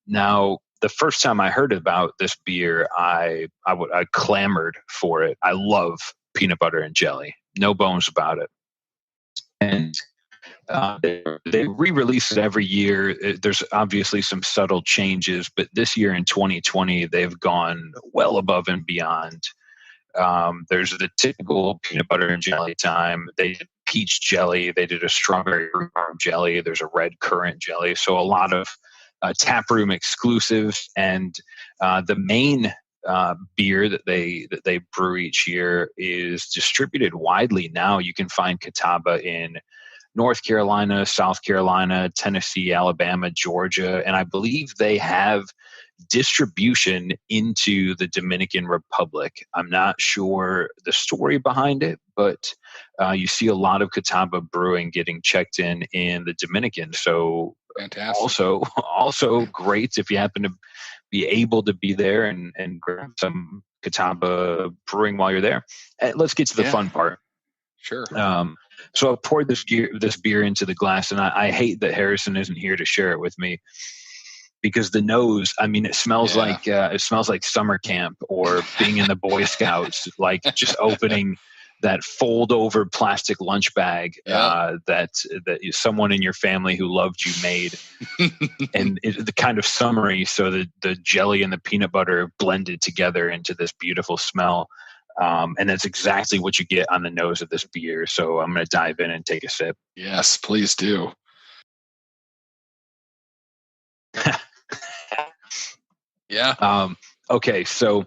Now, the first time I heard about this beer, I clamored for it. I love peanut butter and jelly, no bones about it. And they re-release it every year. There's obviously some subtle changes, but this year in 2020, they've gone well above and beyond. There's the typical peanut butter and jelly time. They did peach jelly. They did a strawberry rhubarb jelly. There's a red currant jelly. So a lot of taproom exclusives, and the main beer that they brew each year is distributed widely now. You can find Catawba in North Carolina, South Carolina, Tennessee, Alabama, Georgia, and I believe they have distribution into the Dominican Republic. I'm not sure the story behind it, but you see a lot of Catawba brewing getting checked in the Dominican. So fantastic. Also great if you happen to be able to be there and grab some Catawba brewing while you're there. Let's get to the fun part. Sure. So I poured this beer into the glass, and I hate that Harrison isn't here to share it with me, because the nose, I mean, it smells like summer camp or being in the Boy Scouts, like just opening that fold over plastic lunch bag that someone in your family who loved you made. And the kind of summery, so the jelly and the peanut butter blended together into this beautiful smell. And that's exactly what you get on the nose of this beer. So I'm going to dive in and take a sip. Yes, please do. Yeah. Okay. So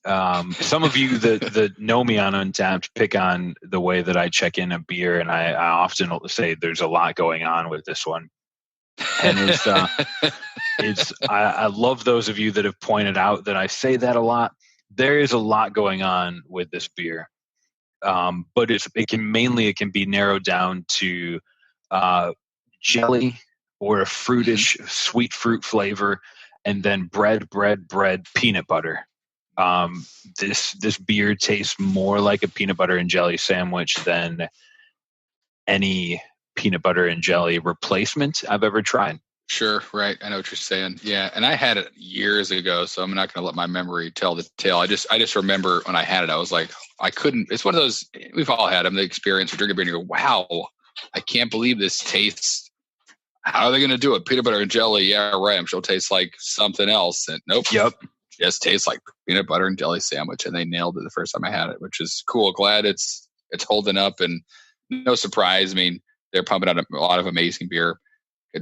some of you that know me on Untappd pick on the way that I check in a beer, and I often say there's a lot going on with this one. And I love those of you that have pointed out that I say that a lot. There is a lot going on with this beer, but it can be narrowed down to jelly or a fruitish sweet fruit flavor, and then bread, peanut butter. This beer tastes more like a peanut butter and jelly sandwich than any peanut butter and jelly replacement I've ever tried. Sure, right. I know what you're saying. Yeah, and I had it years ago, so I'm not going to let my memory tell the tale. I just remember when I had it, I was like, I couldn't. It's one of those, we've all had them, the experience of drinking beer, and you go, wow, I can't believe this tastes. How are they going to do it? Peanut butter and jelly? Yeah, right. I'm sure it'll taste like something else. And nope. Yep. Just tastes like peanut butter and jelly sandwich, and they nailed it the first time I had it, which is cool. Glad it's holding up, and no surprise. I mean, they're pumping out a lot of amazing beer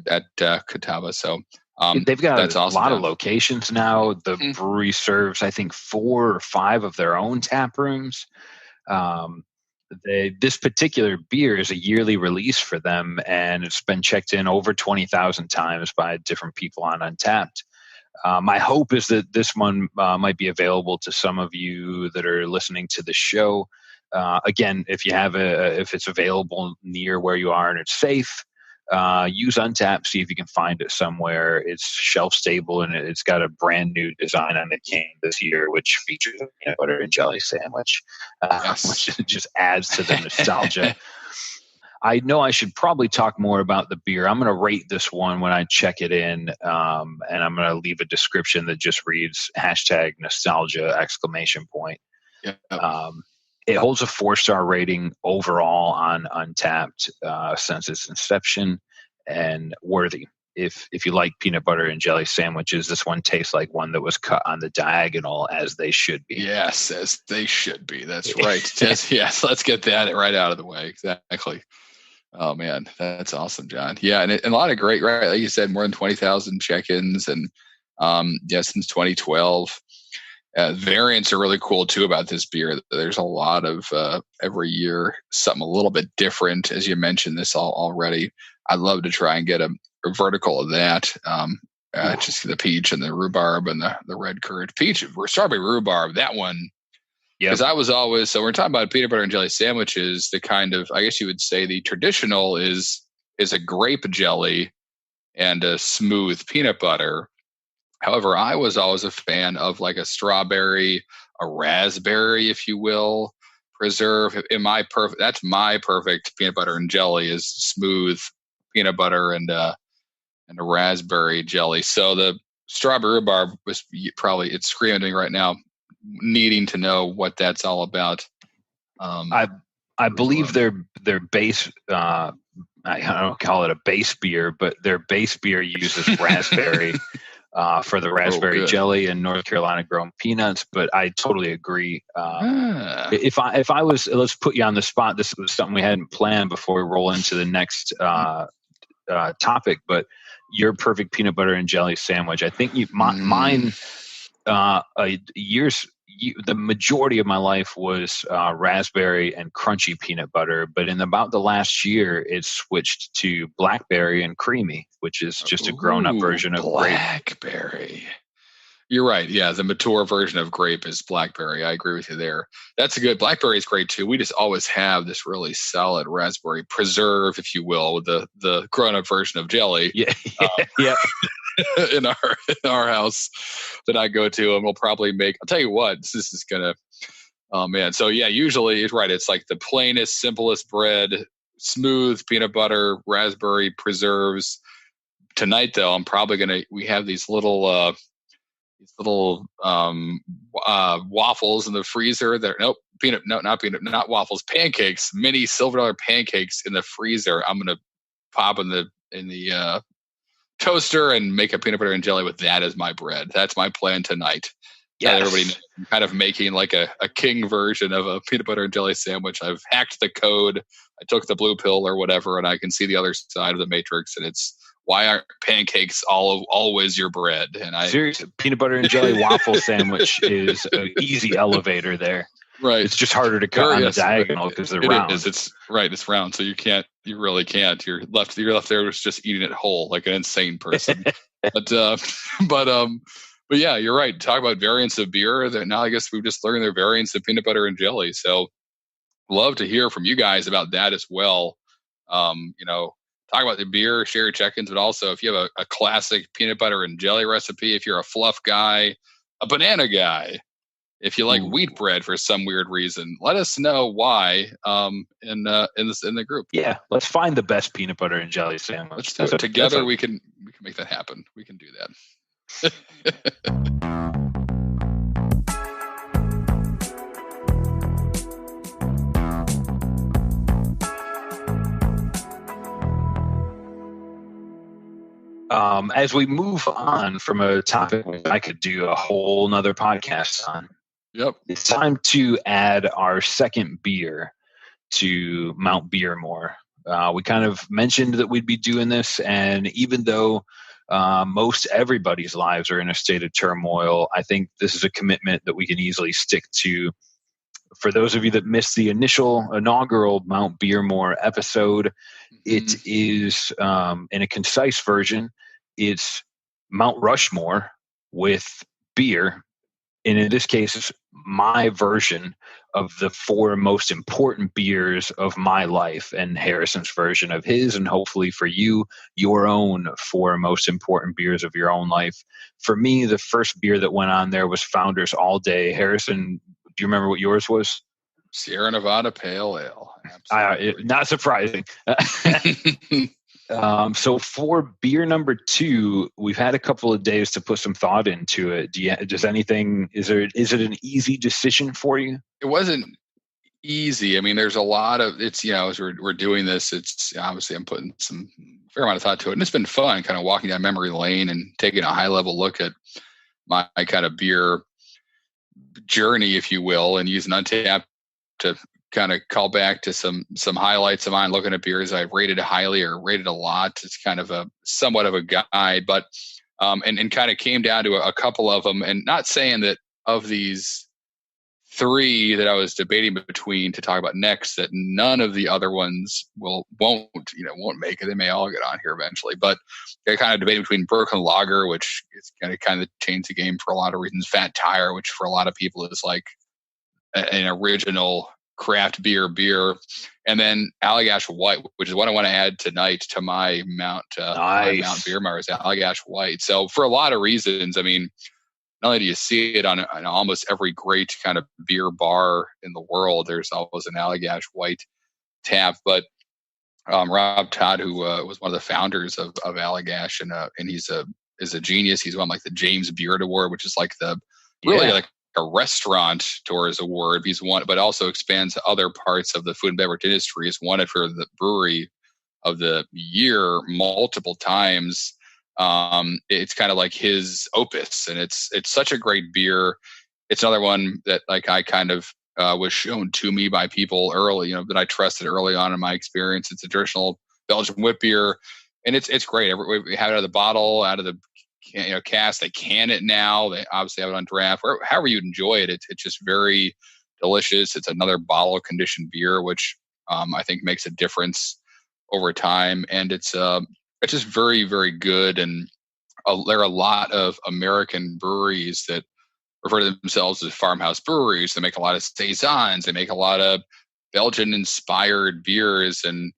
at Catawba. So they've got that's awesome. A lot of locations now. The brewery serves, I think, 4 or 5 of their own tap rooms. This particular beer is a yearly release for them, and it's been checked in over 20,000 times by different people on Untappd. My hope is that this one might be available to some of you that are listening to the show. Again, if it's available near where you are and it's safe, use Untappd, see if you can find it somewhere. It's shelf stable, and it's got a brand new design on the can this year, which features a peanut butter and jelly sandwich, which just adds to the nostalgia. I know I should probably talk more about the beer. I'm going to rate this one when I check it in, and I'm going to leave a description that just reads #nostalgia ! Yep. It holds a 4-star rating overall on Untappd since its inception, and worthy. If you like peanut butter and jelly sandwiches, this one tastes like one that was cut on the diagonal, as they should be. Yes, as they should be. That's right. Yes, let's get that right out of the way. Exactly. Oh man, that's awesome, John. Yeah, and a lot of great, right? Like you said, more than 20,000 check-ins, and since 2012. Variants are really cool too about this beer. There's a lot of every year something a little bit different, as you mentioned this already. I'd love to try and get a vertical of that. Just the peach and the rhubarb and the red currant peach, strawberry rhubarb. That one. Because I was always, so we're talking about peanut butter and jelly sandwiches. The kind of, I guess you would say, the traditional is a grape jelly and a smooth peanut butter. However, I was always a fan of like a strawberry, a raspberry, if you will, preserve. That's my perfect peanut butter and jelly is smooth peanut butter and a raspberry jelly. So the strawberry rhubarb was probably, it's screaming right now, needing to know what that's all about. I believe their base. I don't call it a base beer, but their base beer uses raspberry. For the raspberry jelly and North Carolina grown peanuts, but I totally agree. If I was, let's put you on the spot. This was something we hadn't planned before we roll into the next topic. But your perfect peanut butter and jelly sandwich. I think mine. The majority of my life was raspberry and crunchy peanut butter, but in about the last year, it switched to blackberry and creamy, which is just a grown-up version of blackberry. You're right. Yeah, the mature version of grape is blackberry. I agree with you there. That's a good. Blackberry is great too. We just always have this really solid raspberry preserve, if you will, with the grown-up version of jelly. Yeah. in our house that I go to, and we'll probably make, I'll tell you what, this is gonna, oh man. So yeah, usually it's right. It's like the plainest, simplest bread, smooth peanut butter, raspberry preserves. Tonight though, I'm probably we have these little waffles in the freezer. Not waffles, pancakes, mini silver dollar pancakes in the freezer. I'm gonna pop in the toaster and make a peanut butter and jelly with that as my bread. That's my plan tonight. Yes. Everybody knows I'm kind of making like a king version of a peanut butter and jelly sandwich. I've hacked the code. I took the blue pill or whatever, and I can see the other side of the matrix. And it's, why aren't pancakes always your bread? And seriously, peanut butter and jelly waffle sandwich is an easy elevator there. Right. It's just harder to cut on the diagonal because they're round. It is. It's right. It's round. So you really can't. You're left there was just eating it whole like an insane person. But yeah, you're right. Talk about variants of beer. That now I guess we've just learned their variants of peanut butter and jelly. So love to hear from you guys about that as well. Talk about the beer, share your check-ins, but also if you have a classic peanut butter and jelly recipe, if you're a fluff guy, a banana guy, if you like wheat bread for some weird reason, let us know why in the group. Yeah, let's find the best peanut butter and jelly sandwich. Let's do it together. We can make that happen. We can do that. As we move on from a topic I could do a whole nother podcast on. Yep. It's time to add our second beer to Mount Beermore. We kind of mentioned that we'd be doing this, and even though most everybody's lives are in a state of turmoil, I think this is a commitment that we can easily stick to. For those of you that missed the inaugural Mount Beermore episode, it is, in a concise version, it's Mount Rushmore with beer. And in this case, it's my version of the 4 most important beers of my life, and Harrison's version of his, and hopefully for you, your own 4 most important beers of your own life. For me, the first beer that went on there was Founders All Day. Harrison, do you remember what yours was? Sierra Nevada Pale Ale. Not surprising. So for beer number 2, we've had a couple of days to put some thought into it. Is it an easy decision for you? It wasn't easy. I mean, there's a lot of, it's, as we're doing this, it's obviously I'm putting some fair amount of thought to it, and it's been fun kind of walking down memory lane and taking a high level look at my kind of beer journey, if you will, and using Untappd to kind of call back to some highlights of mine, looking at beers I've rated highly or rated a lot. It's kind of a somewhat of a guide, but and kind of came down to a couple of them, and not saying that of these three that I was debating between to talk about next, that none of the other ones won't make it. They may all get on here eventually, but they're kind of debating between Brooklyn Lager, which is going to kind of change the game for a lot of reasons, Fat Tire, which for a lot of people is like an original craft beer, and then Allagash White, which is what I want to add tonight to my Mount Beer Mars, Allagash White. So for a lot of reasons, I mean, not only do you see it on almost every great kind of beer bar in the world, there's always an Allagash White tap, but Rob Todd, who was one of the founders of Allagash, and he's a genius. He's won like the James Beard Award, which is like like a restaurant tours award. He's won, but also expands to other parts of the food and beverage industry. He's won it for the brewery of the year multiple times. It's kind of like his opus, and it's such a great beer. It's another one that like I kind of was shown to me by people early, that I trusted early on in my experience. It's a traditional Belgian wit beer, and it's great. We have it out of the bottle, out of the cask. They can it now. They obviously have it on draft. However you enjoy it, it's just very delicious. It's another bottle conditioned beer, which I think makes a difference over time, and it's just very, very good. And there are a lot of American breweries that refer to themselves as farmhouse breweries. They make a lot of saisons. They make a lot of Belgian-inspired beers. And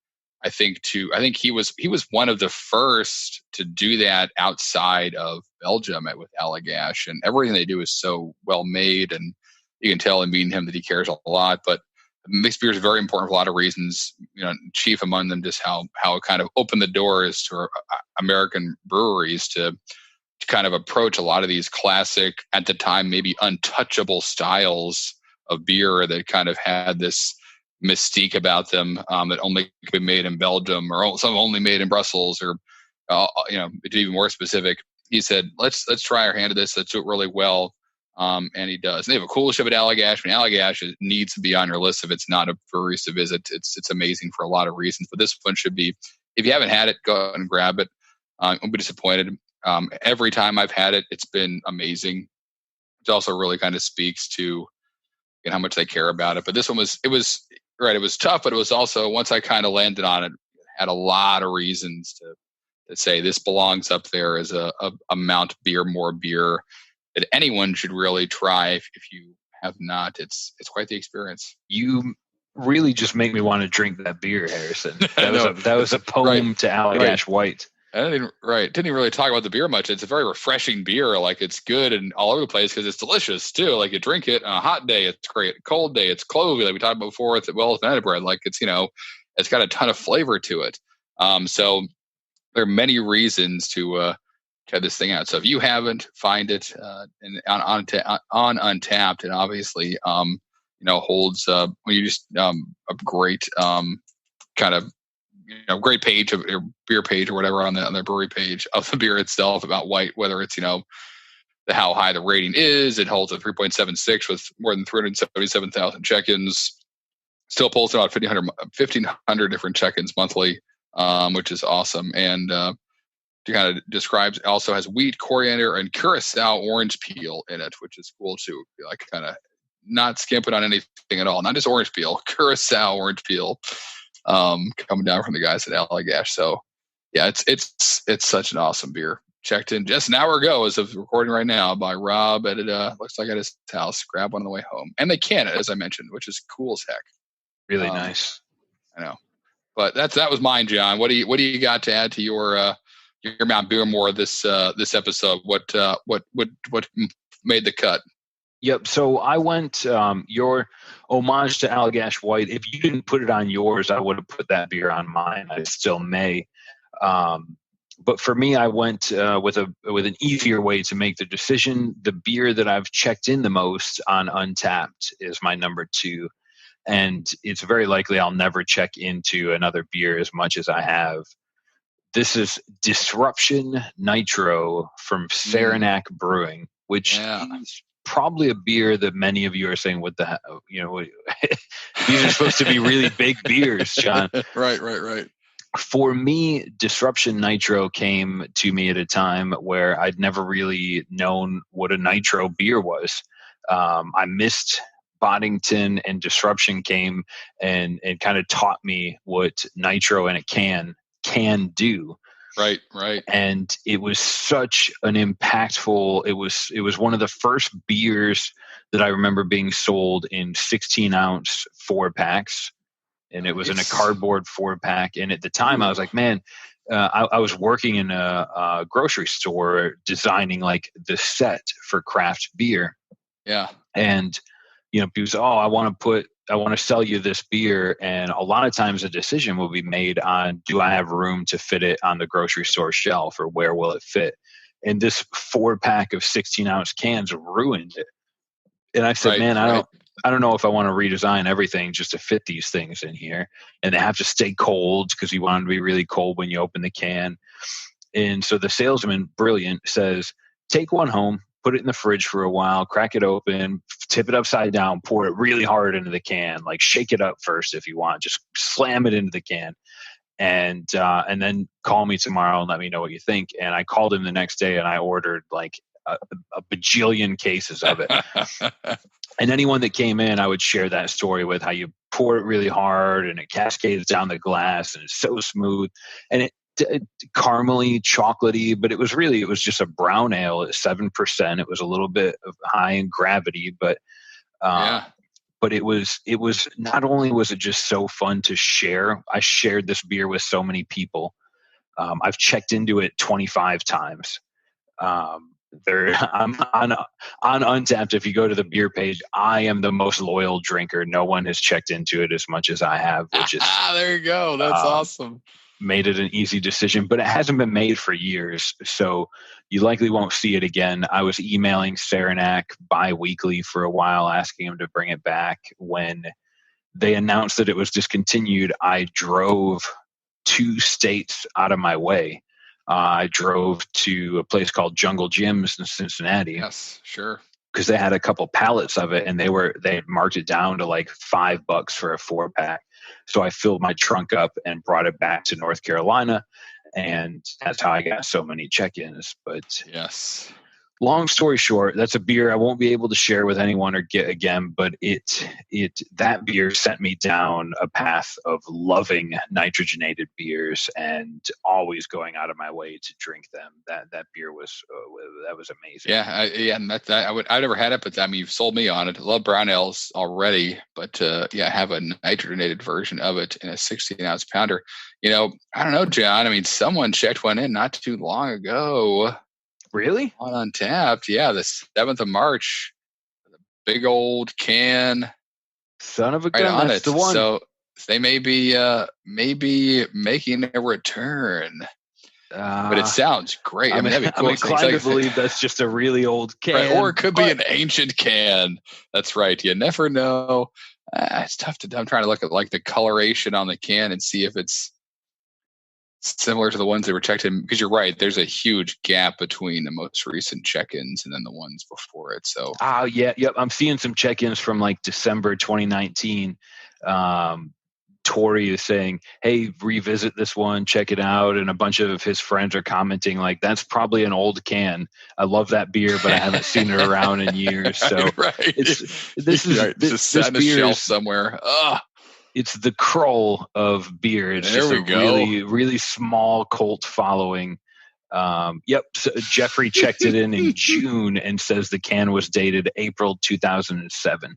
I think he was one of the first to do that outside of Belgium with Allagash. And everything they do is so well made, and you can tell in meeting him that he cares a lot. But mixed beer is very important for a lot of reasons. Chief among them just how it kind of opened the doors to American breweries to kind of approach a lot of these classic, at the time maybe untouchable styles of beer that kind of had this mystique about them, that only could be made in Belgium, or some only made in Brussels, or to be even more specific, he said, let's try our hand at this. Let's do it really well. And he does. And they have a cool ship at Allagash. I mean, Allagash needs to be on your list if it's not a brewery to visit. It's amazing for a lot of reasons, but this one should be. If you haven't had it, go and grab it. I won't be disappointed. Every time I've had it, it's been amazing. It also really kind of speaks to how much they care about it. But this one was right. It was tough, but it was also, once I kind of landed on it, had a lot of reasons to say this belongs up there as a Mount More beer that anyone should really try if you have not. It's quite the experience. You really just make me want to drink that beer, Harrison. That was a poem right. to Allagash White. Didn't even really talk about the beer much. It's a very refreshing beer. Like, it's good and all over the place because it's delicious too. Like, you drink it on a hot day, it's great. Cold day, it's clovey. Like we talked about before, it's fermented bread. Like, it's it's got a ton of flavor to it. So there are many reasons to check this thing out. So if you haven't, find it on Untappd, and obviously holds you just a great kind of great page of your beer page or whatever on the brewery page of the beer itself about White, whether it's how high the rating is. It holds a 3.76 with more than 377,000 check-ins. Still pulls about 1,500 different check-ins monthly, which is awesome. And it kind of describes, also has wheat, coriander, and curacao orange peel in it, which is cool too. Like, kind of not skimping on anything at all. Not just orange peel, curacao orange peel. Coming down from the guys at Allagash. So yeah, it's such an awesome beer. Checked in just an hour ago as of recording right now by Rob at looks like at his house. Grab one on the way home, and they can it, as I mentioned, which is cool as heck. Really nice. I know, but that was mine, John. What do you got to add to your Mount Beermore this episode? What made the cut? Yep. So I went your homage to Allagash White. If you didn't put it on yours, I would have put that beer on mine. I still may. But for me, I went with an easier way to make the decision. The beer that I've checked in the most on Untappd is my number 2. And it's very likely I'll never check into another beer as much as I have. This is Disruption Nitro from Saranac Brewing, which is probably a beer that many of you are saying, what the hell, these are supposed to be really big beers, John. Right. For me, Disruption Nitro came to me at a time where I'd never really known what a nitro beer was. I missed Boddington, and Disruption came and kind of taught me what nitro in a can do. Right. And it was such an impactful. It was one of the first beers that I remember being sold in 16-ounce 4-packs, and it was in a cardboard 4-pack. And at the time, I was like, man. I was working in a grocery store designing like the set for craft beer. Yeah. And people say, I want to sell you this beer. And a lot of times a decision will be made on, do I have room to fit it on the grocery store shelf, or where will it fit? And this 4-pack of 16-ounce cans ruined it. And I said, I don't know if I want to redesign everything just to fit these things in here. And they have to stay cold because you want them to be really cold when you open the can. And so the salesman, brilliant, says, take one home, put it in the fridge for a while, crack it open, tip it upside down, pour it really hard into the can, like shake it up first if you want, just slam it into the can. And then call me tomorrow and let me know what you think. And I called him the next day and I ordered like a bajillion cases of it. And anyone that came in, I would share that story with, how you pour it really hard and it cascades down the glass and it's so smooth. And it caramely, chocolatey, but it was just a brown ale at 7%. It was a little bit high in gravity, but it was not only was it just so fun to share. I shared this beer with so many people. I've checked into it 25 times. I'm on Untappd. If you go to the beer page, I am the most loyal drinker. No one has checked into it as much as I have, which is there you go. That's awesome. Made it an easy decision, but it hasn't been made for years, so you likely won't see it again. I was emailing Saranac bi-weekly for a while, asking him to bring it back. When they announced that it was discontinued, I drove 2 states out of my way. I drove to a place called Jungle Gyms in Cincinnati. Yes, sure. Because they had a couple pallets of it, and they had marked it down to like $5 for a 4-pack. So I filled my trunk up and brought it back to North Carolina, and that's how I got so many check-ins. But yes. Long story short, that's a beer I won't be able to share with anyone or get again, but that beer sent me down a path of loving nitrogenated beers and always going out of my way to drink them. That beer was amazing. Yeah, and I've never had it, but I mean, you've sold me on it. I love brown ales already, but have a nitrogenated version of it in a 16-ounce pounder. I don't know, John. I mean, someone checked one in not too long ago. Really? On Untappd, yeah, the 7th of March. The big old can. Son of a gun, that's the one. So they may be making a return. But it sounds great. I'm inclined to believe that's just a really old can. Right, or it could be an ancient can. That's right. You never know. It's tough I'm trying to look at like the coloration on the can and see if it's similar to the ones that were checked in, because you're right, there's a huge gap between the most recent check-ins and then the ones before it. So I'm seeing some check-ins from like December 2019. Tori is saying, hey, revisit this one, check it out, and a bunch of his friends are commenting like, that's probably an old can. I love that beer, but I haven't seen it around in years. So right. This just sat on a shelf somewhere. It's the Kroll of beer. It's just a really, really small cult following. So Jeffrey checked it in June and says the can was dated April 2007.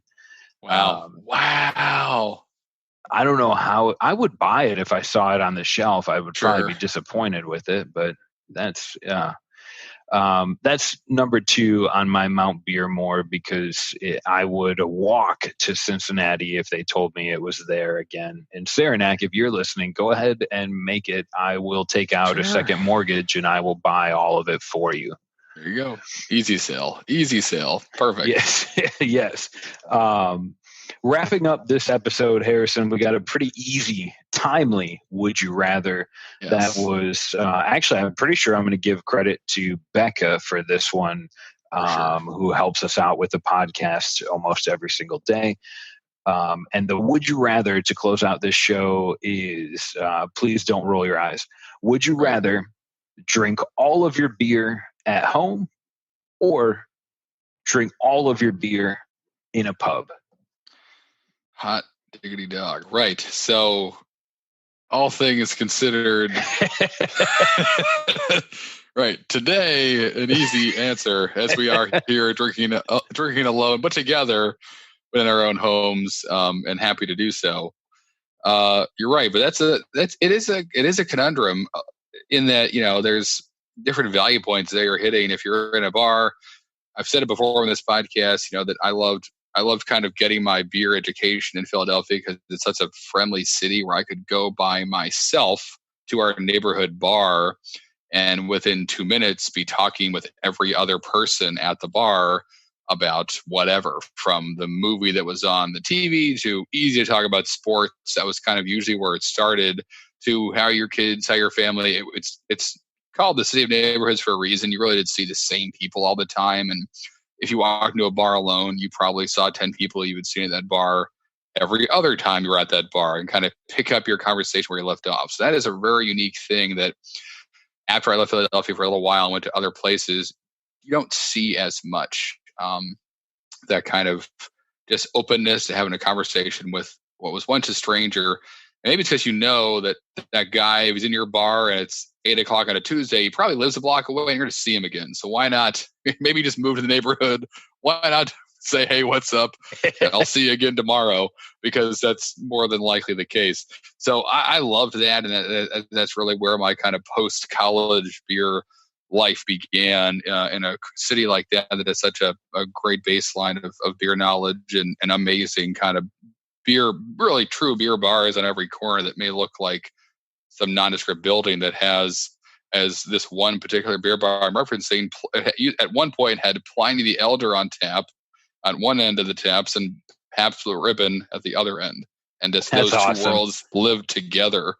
Wow. Wow. I don't know how I would buy it if I saw it on the shelf. I would probably be disappointed with it, but that's number 2 on my Mount Beermore, because I would walk to Cincinnati if they told me it was there again. And Saranac, if you're listening, go ahead and make it. I will take out a second mortgage and I will buy all of it for you. There you go. Easy sale. Perfect. Yes. Wrapping up this episode, Harrison, we got a pretty easy, timely Would You Rather. Yes. That was actually, I'm pretty sure I'm going to give credit to Becca for this one. Sure. who helps us out with the podcast almost every single day. And the would you rather to close out this show is please don't roll your eyes. Would you Right. rather drink all of your beer at home or drink all of your beer in a pub? Hot diggity dog. Right. So all things considered, right. Today, an easy answer as we are here drinking alone, but together in our own homes, and happy to do so. You're right, but it is a conundrum in that, there's different value points that you're hitting. If you're in a bar, I've said it before on this podcast, that I loved kind of getting my beer education in Philadelphia because it's such a friendly city where I could go by myself to our neighborhood bar and within 2 minutes be talking with every other person at the bar about whatever, from the movie that was on the TV to easy to talk about sports. That was kind of usually where it started, to how your kids, how your family. It's called the city of neighborhoods for a reason. You really did see the same people all the time. And if you walked into a bar alone, you probably saw 10 people you would see at that bar every other time you were at that bar, and kind of pick up your conversation where you left off. So that is a very unique thing that after I left Philadelphia for a little while and went to other places, you don't see as much. That kind of just openness to having a conversation with what was once a stranger. And maybe it's because that guy who's in your bar and it's 8:00 on a Tuesday, he probably lives a block away and you're going to see him again. So why not maybe just move to the neighborhood? Why not say, hey, what's up? I'll see you again tomorrow, because that's more than likely the case. So I loved that. And that's really where my kind of post-college beer life began, in a city like that has such a great baseline of beer knowledge and amazing kind of beer, really true beer bars on every corner that may look like some nondescript building that has, as this one particular beer bar I'm referencing, at one point had Pliny the Elder on tap on one end of the taps and Pabst Blue Ribbon at the other end. And just those two worlds lived together,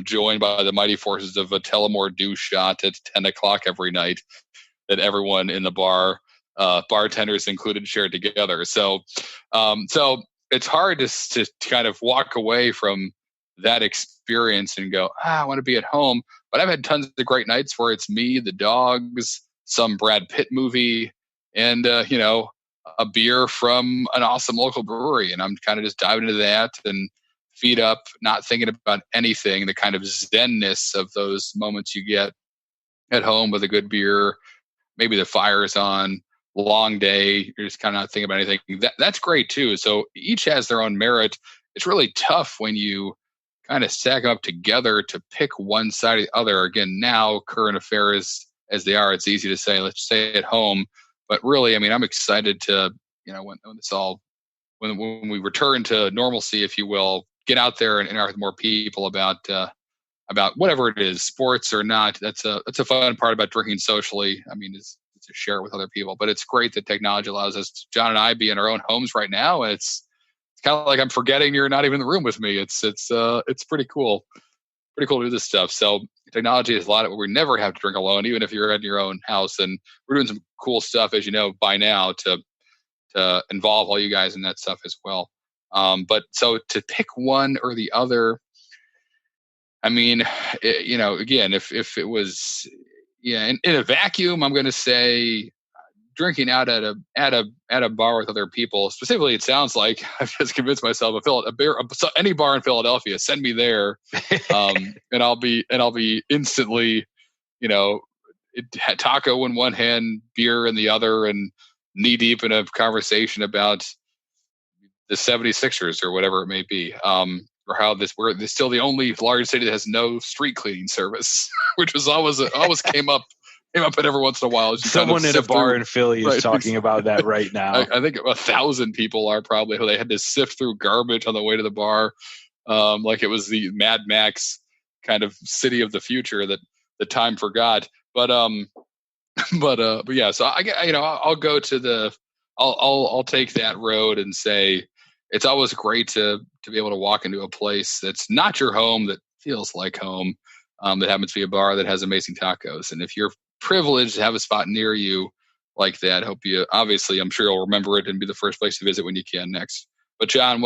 joined by the mighty forces of a Tullamore Dew shot at 10:00 every night that everyone in the bar, bartenders included, shared together. So it's hard to kind of walk away from that experience and go, I want to be at home. But I've had tons of great nights where it's me, the dogs, some Brad Pitt movie, and a beer from an awesome local brewery. And I'm kind of just diving into that and feet up, not thinking about anything, the kind of zenness of those moments you get at home with a good beer. Maybe the fire's on, long day, you're just kind of not thinking about anything. That's great too. So each has their own merit. It's really tough when you kind of stack them up together to pick one side or the other. Again, now current affairs as they are, it's easy to say, let's stay at home. But really, I mean, I'm excited to, when it's all, when we return to normalcy, if you will, get out there and interact with more people about whatever it is, sports or not. That's a fun part about drinking socially. I mean, is to share it with other people. But it's great that technology allows us, John and I, be in our own homes right now. And it's kind of like I'm forgetting you're not even in the room with me. It's pretty cool. Pretty cool to do this stuff. So technology has a lot of we never have to drink alone, even if you're in your own house. And we're doing some cool stuff, as you know, by now to involve all you guys in that stuff as well. But so to pick one or the other, I mean, again, if it was, in a vacuum, I'm going to say drinking out at a bar with other people. Specifically, it sounds like I've just convinced myself any bar in Philadelphia, send me there, and I'll be instantly, taco in one hand, beer in the other, and knee deep in a conversation about the 76ers or whatever it may be. Or how we're still the only large city that has no street cleaning service, which was always came up every once in a while. Someone at a bar in Philly is talking about that right now. I think 1,000 people are probably who they had to sift through garbage on the way to the bar, like it was the Mad Max kind of city of the future that the time forgot. But yeah. So I'll go to I'll take that road and say it's always great to be able to walk into a place that's not your home, that feels like home, that happens to be a bar that has amazing tacos. And if you're privileged to have a spot near you, like that. Hope you, obviously, I'm sure you'll remember it and be the first place to visit when you can next. But John,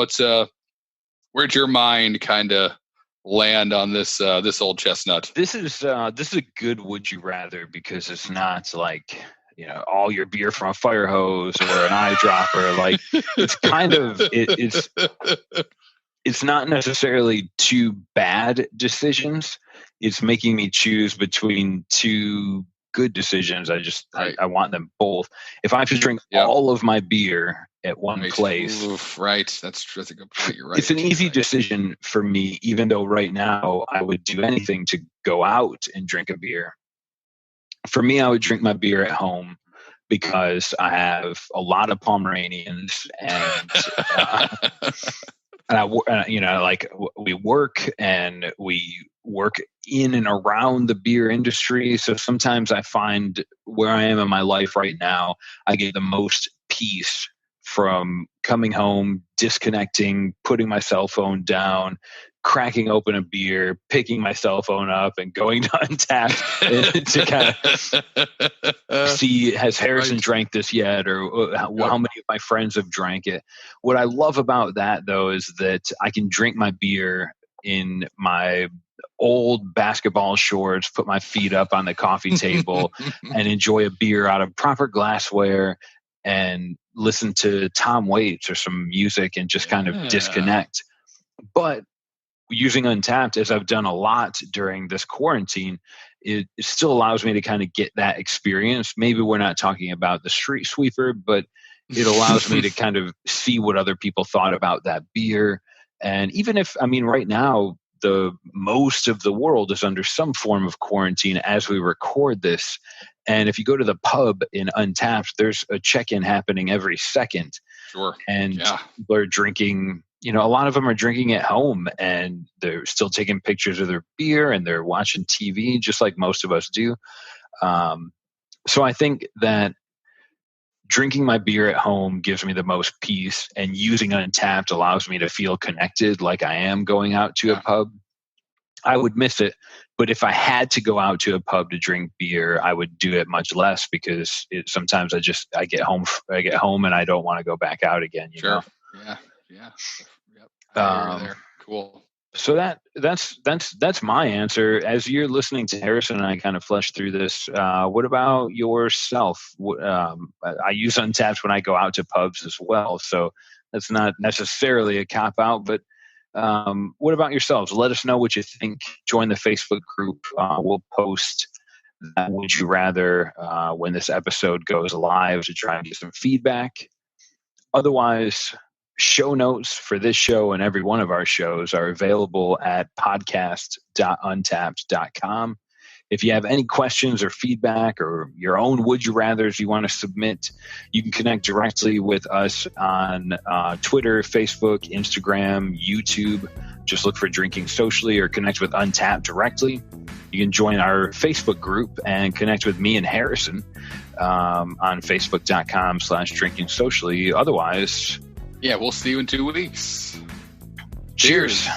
where'd your mind kind of land on this old chestnut? This is a good would you rather, because it's not like, all your beer from a fire hose or an eyedropper. Like, it's kind of it's not necessarily two bad decisions. It's making me choose between two good decisions. I want them both. If I have to drink all of my beer at one place, that's a good point. You're right. It's an easy decision for me, even though right now I would do anything to go out and drink a beer. For me, I would drink my beer at home because I have a lot of Pomeranians, and we work in and around the beer industry. So sometimes I find where I am in my life right now, I get the most peace from coming home, disconnecting, putting my cell phone down, cracking open a beer, picking my cell phone up, and going to Untappd to kind of see, has Harrison drank this yet, or how many of my friends have drank it. What I love about that, though, is that I can drink my beer in my old basketball shorts, put my feet up on the coffee table, and enjoy a beer out of proper glassware, and listen to Tom Waits or some music and just kind of disconnect. But using Untappd, as I've done a lot during this quarantine, it still allows me to kind of get that experience. Maybe we're not talking about the street sweeper, but it allows me to kind of see what other people thought about that beer. And even if, right now, the most of the world is under some form of quarantine as we record this. And if you go to the pub in Untappd, there's a check-in happening every second. Sure. And people are drinking, a lot of them are drinking at home, and they're still taking pictures of their beer, and they're watching TV just like most of us do. So I think that drinking my beer at home gives me the most peace, and using Untappd allows me to feel connected like I am going out to a pub. I would miss it, but if I had to go out to a pub to drink beer, I would do it much less, because sometimes I get home and I don't want to go back out again. You know? Yeah. Yep. Cool. So that's my answer. As you're listening to Harrison and I kind of flesh through this, what about yourself? I use Untappd when I go out to pubs as well, so that's not necessarily a cop out. But what about yourselves? Let us know what you think. Join the Facebook group. We'll post that would you rather when this episode goes live to try and get some feedback. Otherwise, show notes for this show and every one of our shows are available at podcast.untappd.com. If you have any questions or feedback or your own would you rathers you want to submit, you can connect directly with us on Twitter, Facebook, Instagram, YouTube. Just look for Drinking Socially, or connect with Untappd directly. You can join our Facebook group and connect with me and Harrison on facebook.com/Drinking Socially. Otherwise, we'll see you in 2 weeks. Cheers.